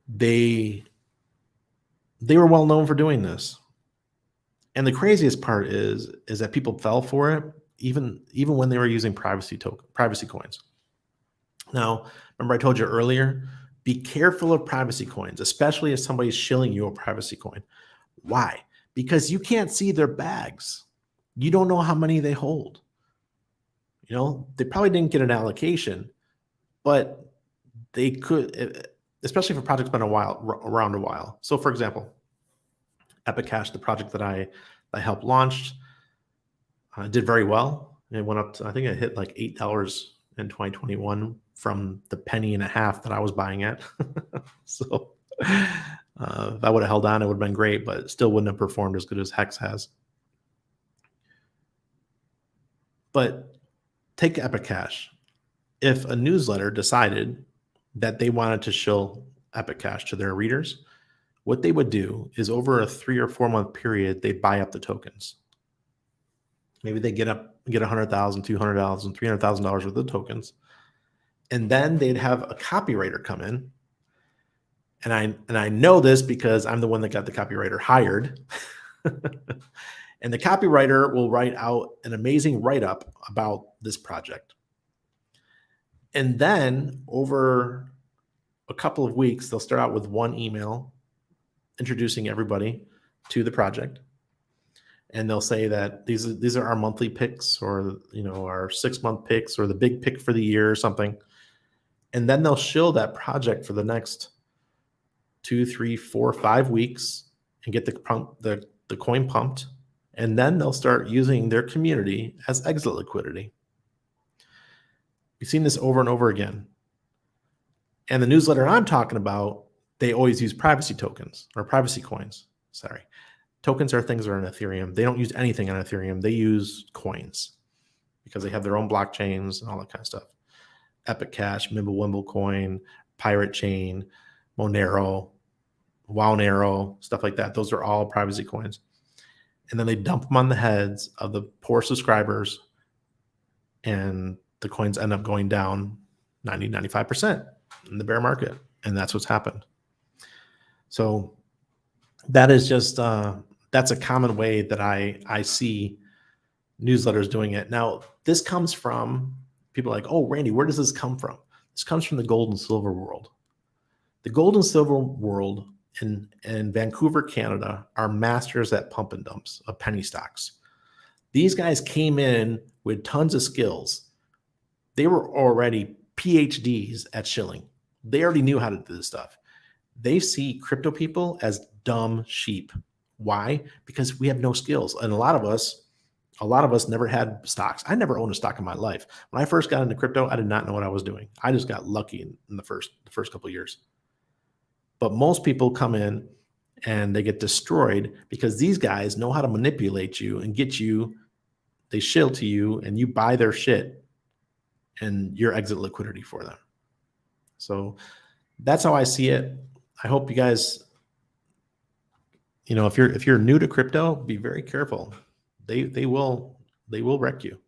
they were well known for doing this. And the craziest part is that people fell for it, even when they were using privacy coins. Now, remember I told you earlier, be careful of privacy coins, especially if somebody's shilling you a privacy coin. Why? Because you can't see their bags. You don't know how many they hold. They probably didn't get an allocation, but they could, especially if a project's been around a while. So for example, Epic Cash, the project that I helped launch, did very well. It went up to, I think it hit like $8 in 2021 from the penny and a half that I was buying at. So if I would have held on, it would have been great, but it still wouldn't have performed as good as Hex has. But take Epic Cash. If a newsletter decided that they wanted to shill Epic Cash to their readers, what they would do is over a 3 or 4 month period, they'd buy up the tokens. Maybe they get $100,000, $200,000, $300,000 worth of tokens. And then they'd have a copywriter come in. And I know this because I'm the one that got the copywriter hired. And the copywriter will write out an amazing write-up about this project. And then over a couple of weeks, they'll start out with one email introducing everybody to the project. And they'll say that these are our monthly picks, or our 6-month picks, or the big pick for the year or something. And then they'll shill that project for the next 2, 3, 4, 5 weeks and get the coin pumped. And then they'll start using their community as exit liquidity. We've seen this over and over again. And the newsletter I'm talking about, they always use privacy tokens or privacy coins. Sorry. Tokens are things that are in Ethereum. They don't use anything on Ethereum. They use coins because they have their own blockchains and all that kind of stuff. Epic Cash, Mimblewimble Coin, Pirate Chain, Monero, Wownero, stuff like that. Those are all privacy coins. And then they dump them on the heads of the poor subscribers, and the coins end up going down 90, 95% in the bear market. And that's what's happened. So that is just, that's a common way that I see newsletters doing it. Now, this comes from people like, oh, Randy, where does this come from? This comes from the gold and silver world. The gold and silver world in Vancouver, Canada, are masters at pump and dumps of penny stocks. These guys came in with tons of skills. They were already PhDs at shilling. They already knew how to do this stuff. They see crypto people as dumb sheep. Why? Because we have no skills. And a lot of us never had stocks. I never owned a stock in my life. When I first got into crypto, I did not know what I was doing. I just got lucky in the first couple of years. But most people come in and they get destroyed because these guys know how to manipulate you and get you. They shill to you and you buy their shit and you're exit liquidity for them. So that's how I see it. I hope you guys, if you're new to crypto, be very careful. They will wreck you.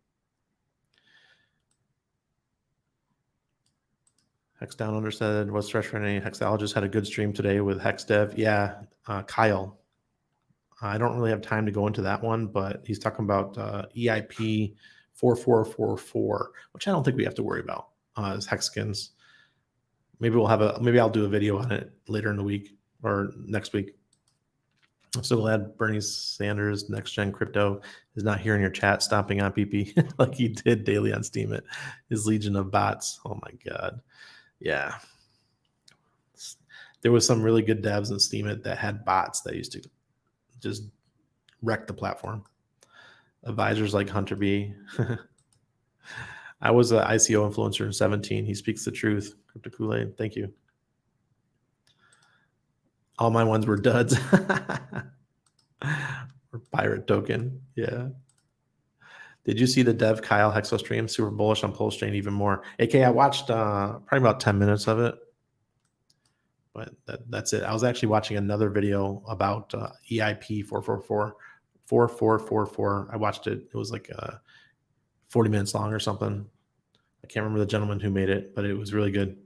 Hex Down Under said, what's fresh for any hexologist? Had a good stream today with Hex Dev. Yeah, Kyle. I don't really have time to go into that one, but he's talking about EIP 4444, which I don't think we have to worry about as Hexkins. Maybe I'll do a video on it later in the week or next week. I'm so glad Bernie Sanders, Next Gen Crypto, is not here in your chat stomping on PP like he did daily on Steemit. His legion of bots. Oh my God. Yeah. There was some really good devs in Steemit that had bots that used to just wreck the platform. Advisors like Hunter B. I was an ICO influencer in 17. He speaks the truth. Crypto Kool-Aid. Thank you. All my ones were duds. Or pirate token. Yeah. Did you see the Dev Kyle Hexo stream? Super bullish on Pulse Chain even more. AK, I watched probably about 10 minutes of it. But that's it. I was actually watching another video about EIP 4444. I watched it. It was like 40 minutes long or something. I can't remember the gentleman who made it, but it was really good.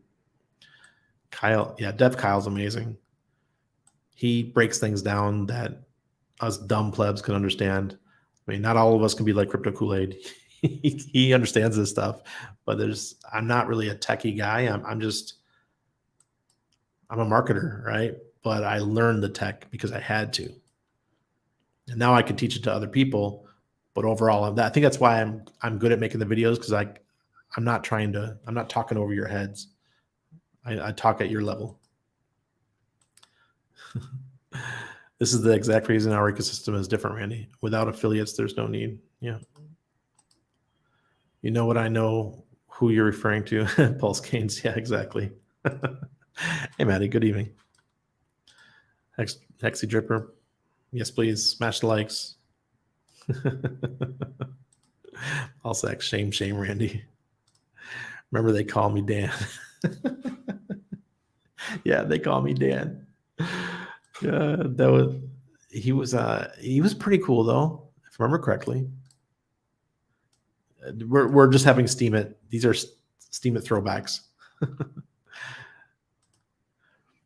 Kyle, yeah, Dev Kyle's amazing. He breaks things down that us dumb plebs can understand. I mean, not all of us can be like Crypto Kool-Aid. He understands this stuff, but I'm not really a techie guy. I'm a marketer, right? But I learned the tech because I had to. And now I can teach it to other people. But overall, I think that's why I'm good at making the videos, because I'm not talking over your heads. I talk at your level. This is the exact reason our ecosystem is different, Randy. Without affiliates, there's no need. Yeah. You know what I know who you're referring to? Pulse Gains. Yeah, exactly. Hey, Maddie. Good evening. Hexy Dripper. Yes, please. Smash the likes. Also, shame, Randy. Remember, they call me Dan. Yeah, they call me Dan. He was pretty cool though, if I remember correctly. We're just having Steam It. These are Steam It throwbacks.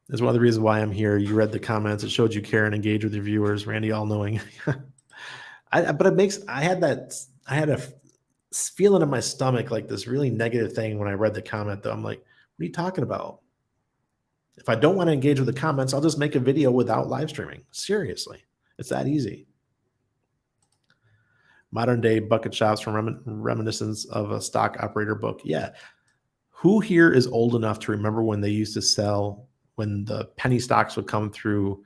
That's one of the reasons why I'm here. You read the comments. It showed you care and engage with your viewers. Randy, all knowing. But it makes, I had a feeling in my stomach, like this really negative thing when I read the comment, though. I'm like, what are you talking about? If I don't want to engage with the comments, I'll just make a video without live streaming. Seriously, it's that easy. Modern day bucket shops from reminiscence of a stock operator book. Yeah. Who here is old enough to remember when they used to sell, when the penny stocks would come through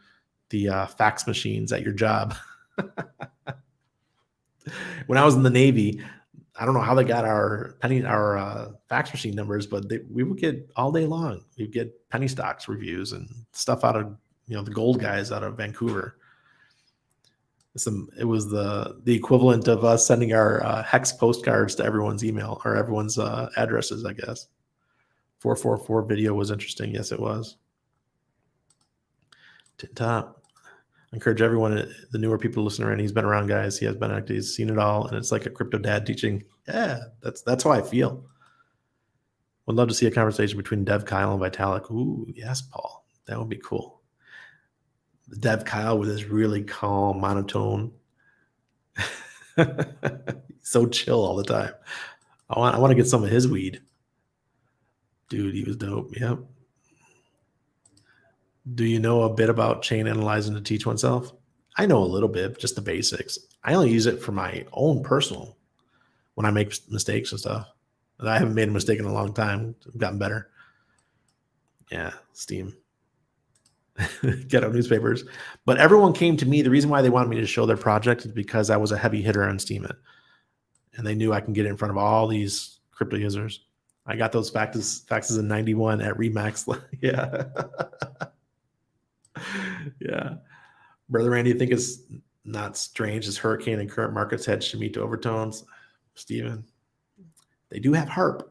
the fax machines at your job? When I was in the Navy, I don't know how they got our fax machine numbers, but we would get all day long. We'd get penny stocks reviews and stuff out of, the gold guys out of Vancouver. It was the equivalent of us sending our hex postcards to everyone's email or everyone's addresses, I guess. 444 video was interesting. Yes, it was. Top. I encourage everyone, the newer people to listen around. He's been around, guys. He has been active. He's seen it all, and it's like a crypto dad teaching. Yeah, that's how I feel. Would love to see a conversation between Dev Kyle and Vitalik. Ooh, yes, Paul. That would be cool. Dev Kyle with his really calm monotone. So chill all the time. I want to get some of his weed. Dude, he was dope. Yep. Do you know a bit about chain analyzing to teach oneself? I know a little bit, just the basics. I only use it for my own personal, when I make mistakes and stuff. And I haven't made a mistake in a long time. I've gotten better. Yeah, Steam. Ghetto newspapers. But everyone came to me. The reason why they wanted me to show their project is because I was a heavy hitter on Steam It. And they knew I can get it in front of all these crypto users. I got those faxes in 91 at Remax. Yeah. Yeah. Brother Randy, I think it's not strange as hurricane and current markets head should meet to overtones. Steven, they do have HARP.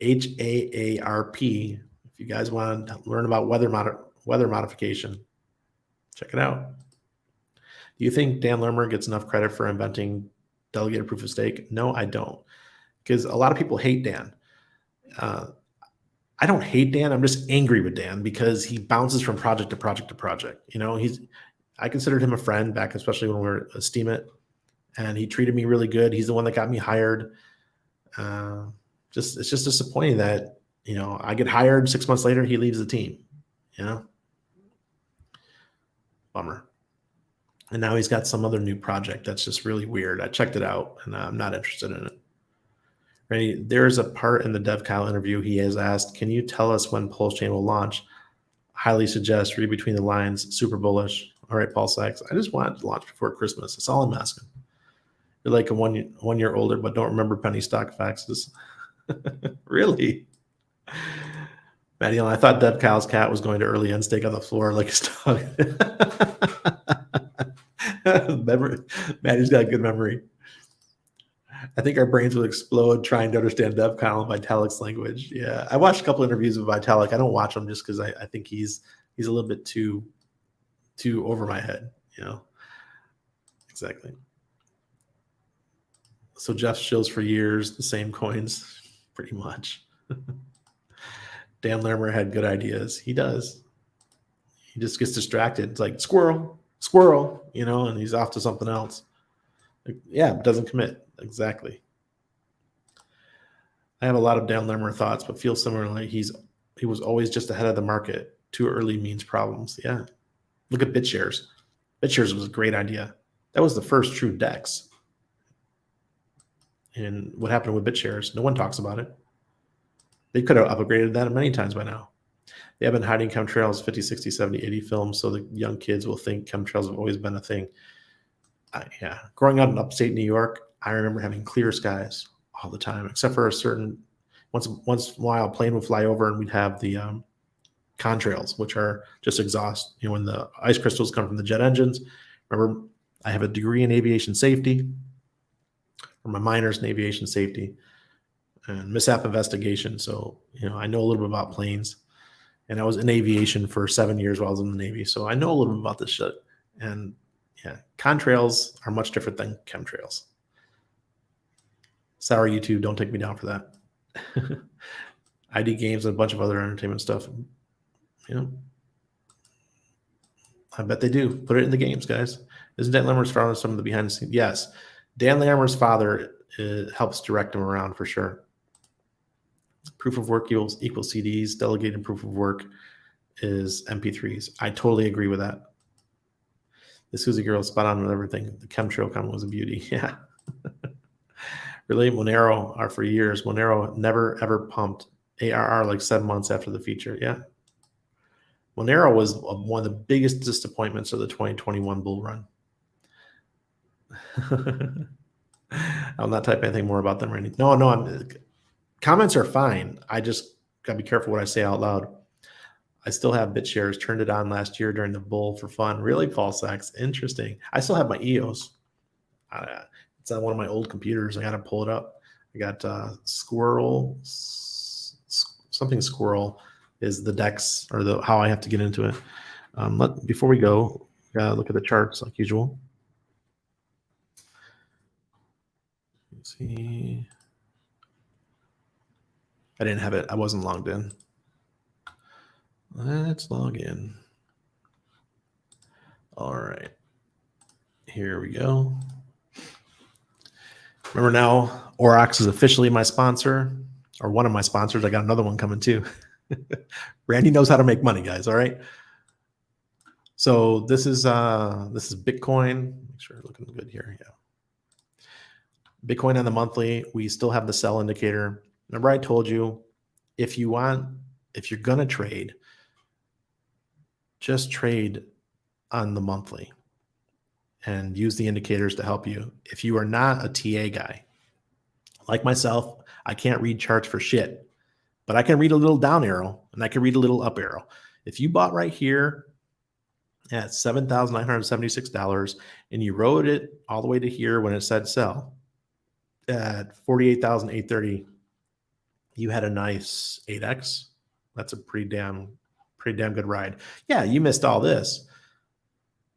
HAARP. If you guys want to learn about weather modification, check it out. Do you think Dan Lerner gets enough credit for inventing delegated proof of stake? No, I don't. Because a lot of people hate Dan. I don't hate Dan. I'm just angry with Dan because he bounces from project to project to project. I considered him a friend back, especially when we were at Steam It, and he treated me really good. He's the one that got me hired. It's just disappointing that, I get hired 6 months later, he leaves the team, Bummer. And now he's got some other new project that's just really weird. I checked it out and I'm not interested in it. Randy, there is a part in the Dev Kyle interview he has asked, can you tell us when Pulse Chain will launch? Highly suggest, read between the lines, super bullish. All right, Paul Sachs, I just want it to launch before Christmas. That's all I'm asking. You're like a one year older, but don't remember penny stock faxes. Really? Maddie, I thought Dev Kyle's cat was going to early end stake on the floor like his dog. Maddie's got a good memory. I think our brains will explode trying to understand Dev Kyle and Vitalik's language. Yeah, I watched a couple interviews with Vitalik. I don't watch them just because I think he's a little bit too over my head. Exactly. So Jeff shows for years the same coins, pretty much. Dan Lerner had good ideas. He does. He just gets distracted. It's like squirrel, and he's off to something else. Yeah, doesn't commit. Exactly. I have a lot of Dan Lerner thoughts, but feel similarly. He was always just ahead of the market. Too early means problems. Yeah. Look at BitShares. BitShares was a great idea. That was the first true DEX. And what happened with BitShares? No one talks about it. They could have upgraded that many times by now. They have been hiding chemtrails 50, 60, 70, 80 films, so the young kids will think chemtrails have always been a thing. Yeah. Growing up in upstate New York, I remember having clear skies all the time, except for once in a while a plane would fly over and we'd have the contrails, which are just exhaust. When the ice crystals come from the jet engines. Remember, I have a degree in aviation safety, or my minors in aviation safety and mishap investigation. So, I know a little bit about planes, and I was in aviation for 7 years while I was in the Navy. So I know a little bit about this shit. And yeah, contrails are much different than chemtrails. Sorry, YouTube, don't take me down for that. ID games and a bunch of other entertainment stuff. You know, I bet they do. Put it in the games, guys. Isn't Dan Lammer's father some of the behind the scenes? Yes. Dan Lammer's father helps direct him around for sure. Proof of work equals CDs. Delegated proof of work is MP3s. I totally agree with that. The Susie girl spot on with everything. The chemtrail comment was a beauty. Yeah. Really, Monero are for years. Monero never ever pumped ARR like 7 months after the feature. Yeah. Monero was one of the biggest disappointments of the 2021 bull run. I'll not type anything more about them or anything. No, comments are fine. I just gotta be careful what I say out loud. I still have BitShares. Turned it on last year during the bull for fun. Really, Paul Sachs? Interesting. I still have my EOS. It's on one of my old computers. I got to pull it up. I got Squirrel, something Squirrel is the DEX or the how I have to get into it. Before we go, gotta look at the charts like usual. Let's see. I didn't have it. I wasn't logged in. Let's log in. All right. Here we go. Remember now, Aurochs is officially my sponsor, or one of my sponsors. I got another one coming too. Randy knows how to make money, guys. All right. So this is Bitcoin. Make sure I'm looking good here. Yeah. Bitcoin on the monthly. We still have the sell indicator. Remember, I told you if you're gonna trade, just trade on the monthly and use the indicators to help you. If you are not a TA guy, like myself, I can't read charts for shit, but I can read a little down arrow and I can read a little up arrow. If you bought right here at $7,976 and you rode it all the way to here when it said sell at 48,830, you had a nice 8x. That's a pretty damn good ride. Yeah, you missed all this,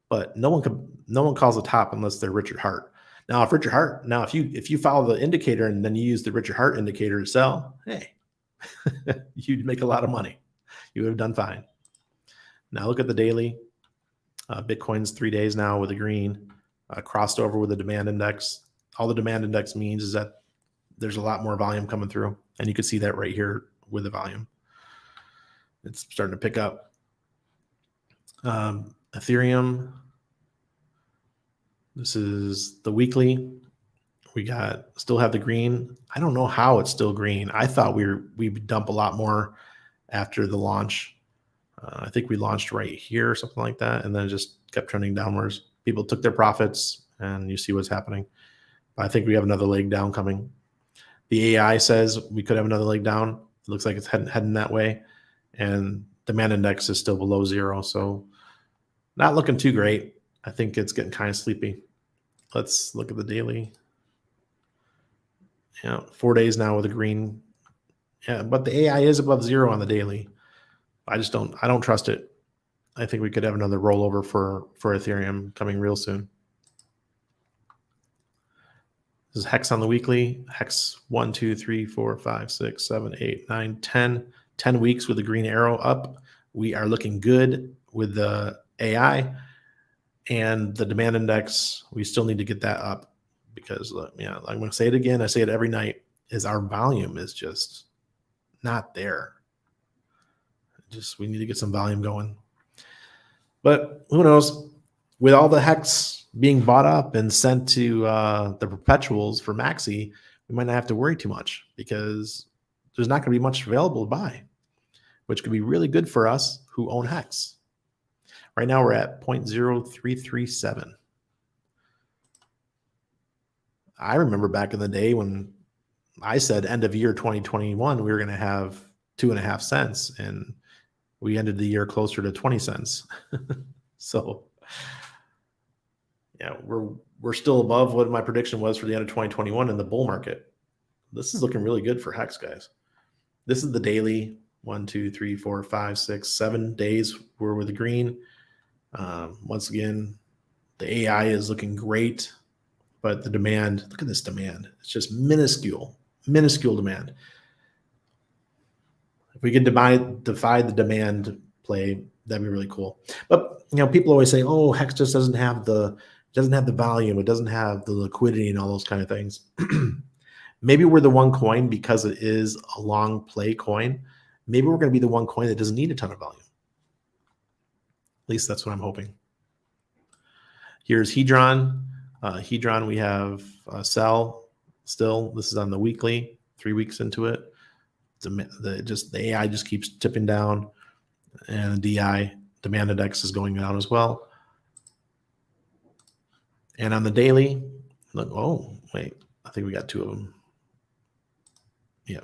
but no one calls the top unless they're Richard Hart. Now, if you follow the indicator and then you use the Richard Hart indicator to sell, hey, you'd make a lot of money. You would have done fine. Now look at the daily. Bitcoin's 3 days now with a green, crossed over with the demand index. All the demand index means is that there's a lot more volume coming through, and you can see that right here with the volume. It's starting to pick up. Ethereum. This is the weekly. We still have the green. I don't know how it's still green. I thought we'd dump a lot more after the launch. I think we launched right here or something like that, and then it just kept trending downwards. People took their profits, and you see what's happening. But I think we have another leg down coming. The AI says we could have another leg down. It looks like it's heading that way, and demand index is still below zero, so not looking too great. I think it's getting kind of sleepy. Let's look at the daily. Yeah, 4 days now with a green. Yeah, but the AI is above zero on the daily. I don't trust it. I think we could have another rollover for Ethereum coming real soon. This is Hex on the weekly. Hex 1, 2, 3, 4, 5, 6, 7, 8, 9, 10. 10 weeks with the green arrow up. We are looking good with the AI and the demand index. We still need to get that up because, I'm going to say it again. I say it every night, is our volume is just not there. We need to get some volume going. But who knows? With all the Hex being bought up and sent to the perpetuals for Maxi, we might not have to worry too much because there's not going to be much available to buy, which could be really good for us who own Hex. Right now we're at 0.0337. I remember back in the day when I said end of year 2021, we were going to have 2.5 cents, and we ended the year closer to 20 cents. So yeah, we're still above what my prediction was for the end of 2021 in the bull market. This is looking really good for Hex, guys. This is the daily 1, 2, 3, 4, 5, 6, 7 days. We're with the green. Once again, the AI is looking great. But the demand, look at this demand. It's just minuscule demand. If we could defy the demand play, that'd be really cool. But people always say, "Oh, Hex just doesn't have the volume, it doesn't have the liquidity, and all those kind of things." Maybe we're the one coin, because it is a long play coin. Maybe we're going to be the one coin that doesn't need a ton of volume. At least that's what I'm hoping. Here's Hedron. Hedron, we have sell still. This is on the weekly, 3 weeks into it. The AI just keeps tipping down, and the DI, demand index, is going down as well. And on the daily, look, oh wait, I think we got 2 of them. Yeah,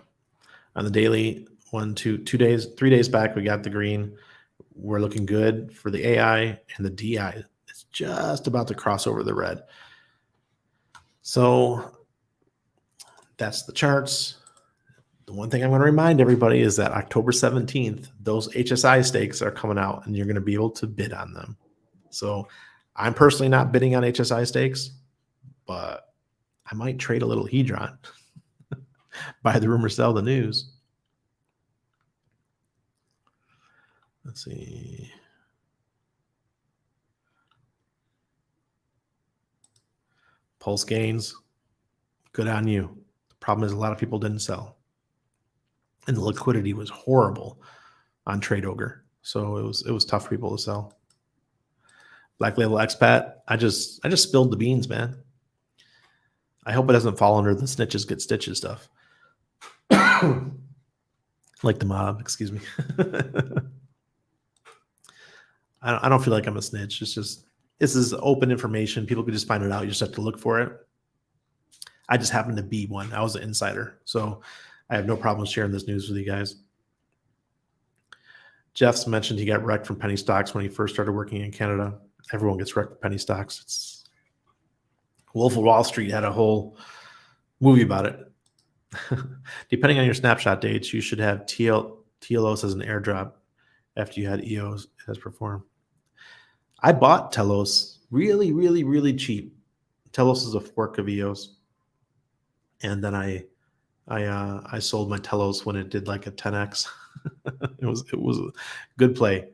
on the daily, 3 days back, we got the green. We're looking good for the AI, and the DI is just about to cross over the red. So that's the charts. The one thing I'm going to remind everybody is that October 17th, those HSI stakes are coming out, and you're going to be able to bid on them. So I'm personally not bidding on HSI stakes, but I might trade a little Hedron. Buy the rumor, sell the news. Let's see. Pulse gains. Good on you. The problem is a lot of people didn't sell. And the liquidity was horrible on Trade Ogre. So it was tough for people to sell. Black Label Expat, I just spilled the beans, man. I hope it doesn't fall under the snitches get stitches stuff. Like the mob, excuse me. I don't feel like I'm a snitch. It's just, this is open information. People could just find it out. You just have to look for it. I just happened to be one. I was an insider. So I have no problem sharing this news with you guys. Jeff's mentioned he got wrecked from penny stocks when he first started working in Canada. Everyone gets wrecked with penny stocks. It's Wolf of Wall Street had a whole movie about it. Depending on your snapshot dates, you should have TLOS as an airdrop after you had EOS as performed. I bought Telos really, really, really cheap. Telos is a fork of EOS. And then I sold my Telos when it did like a 10x. it was a good play.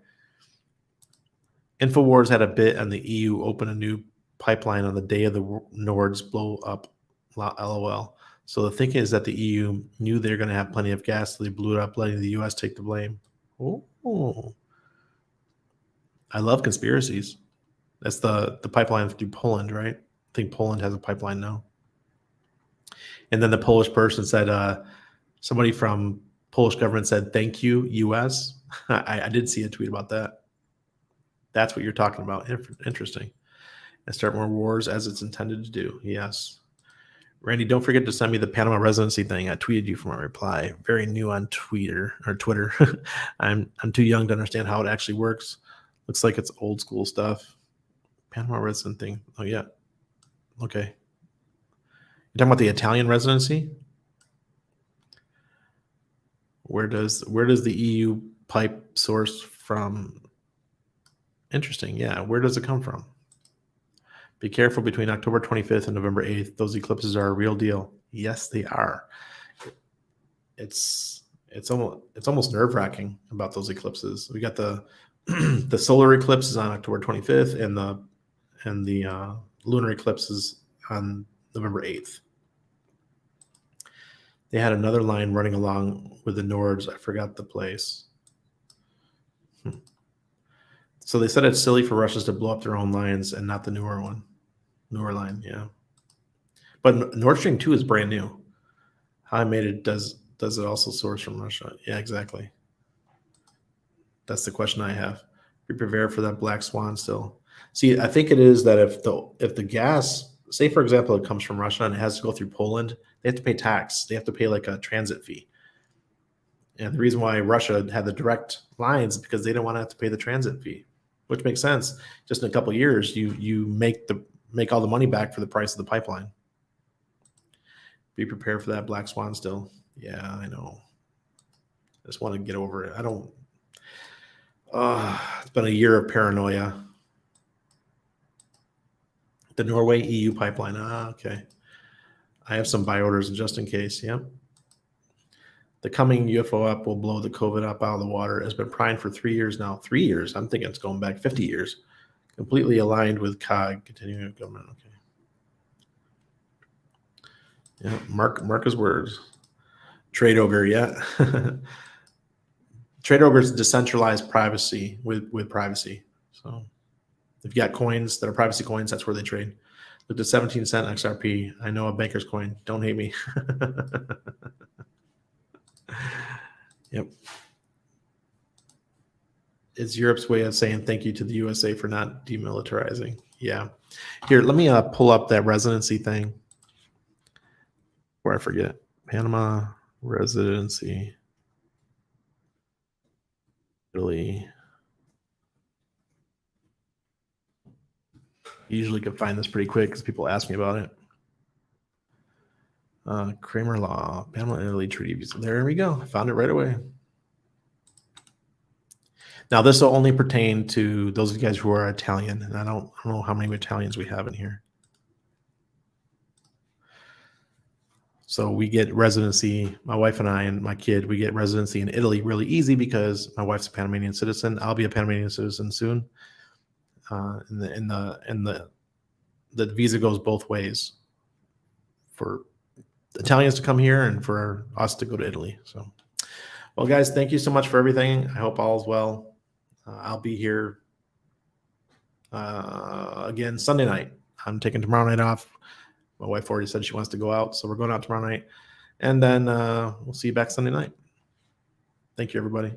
InfoWars had a bit, and the EU opened a new pipeline on the day of the Nords blow up. LOL. So the thinking is that the EU knew they were going to have plenty of gas, so they blew it up, letting the US take the blame. Oh, I love conspiracies. That's the pipeline through Poland, right? I think Poland has a pipeline now. And then the Polish person said, somebody from Polish government said, "Thank you, US." I did see a tweet about that. That's what you're talking about. Interesting. And start more wars as it's intended to do. Yes. Randy, don't forget to send me the Panama residency thing. I tweeted you for my reply. Very new on Twitter. I'm too young to understand how it actually works. Looks like it's old school stuff. Panama resident thing. Oh yeah. Okay. You're talking about the Italian residency? Where does the EU pipe source from? Interesting. Yeah. Where does it come from? Be careful between October 25th and November 8th. Those eclipses are a real deal. Yes, they are. It's almost nerve-wracking about those eclipses. We got the the solar eclipse is on October 25th, and the lunar eclipse is on November 8th. They had another line running along with the Nords. I forgot the place. So they said it's silly for Russians to blow up their own lines and not the newer line, yeah. But Nord Stream 2 is brand new. How I made it, does it also source from Russia? Yeah, exactly. That's the question I have. Be prepared for that black swan still. See, I think it is that if the gas, say for example, it comes from Russia and it has to go through Poland, they have to pay tax. They have to pay like a transit fee. And the reason why Russia had the direct lines is because they didn't want to have to pay the transit fee, which makes sense. Just in a couple of years, you make all the money back for the price of the pipeline. Be prepared for that black swan still. Yeah, I know. I just want to get over it. It's been a year of paranoia. The Norway EU pipeline. Ah, okay. I have some buy orders just in case. Yep. The coming UFO app will blow the COVID app out of the water. It has been primed for 3 years now. 3 years. I'm thinking it's going back 50 years. Completely aligned with COG, continuing government. Okay. Yeah, mark his words. Trade ogre, yeah. Trade ogre is decentralized privacy with privacy. So if you got coins that are privacy coins, that's where they trade. Look at 17-cent XRP. I know a banker's coin. Don't hate me. Yep. It's Europe's way of saying thank you to the USA for not demilitarizing. Yeah. Here, let me pull up that residency thing before I forget. Panama residency. Italy. Usually can find this pretty quick because people ask me about it. Kramer Law, Panama Italy Treaty Visa. There we go. I found it right away. Now this will only pertain to those of you guys who are Italian, and I don't know how many Italians we have in here. So we get residency. My wife and I and my kid, we get residency in Italy really easy because my wife's a Panamanian citizen. I'll be a Panamanian citizen soon. And the visa goes both ways for Italians to come here and for us to go to Italy. So, well, guys, thank you so much for everything. I hope all is well. I'll be here again Sunday night. I'm taking tomorrow night off. My wife already said she wants to go out, so we're going out tomorrow night. And then we'll see you back Sunday night. Thank you, everybody.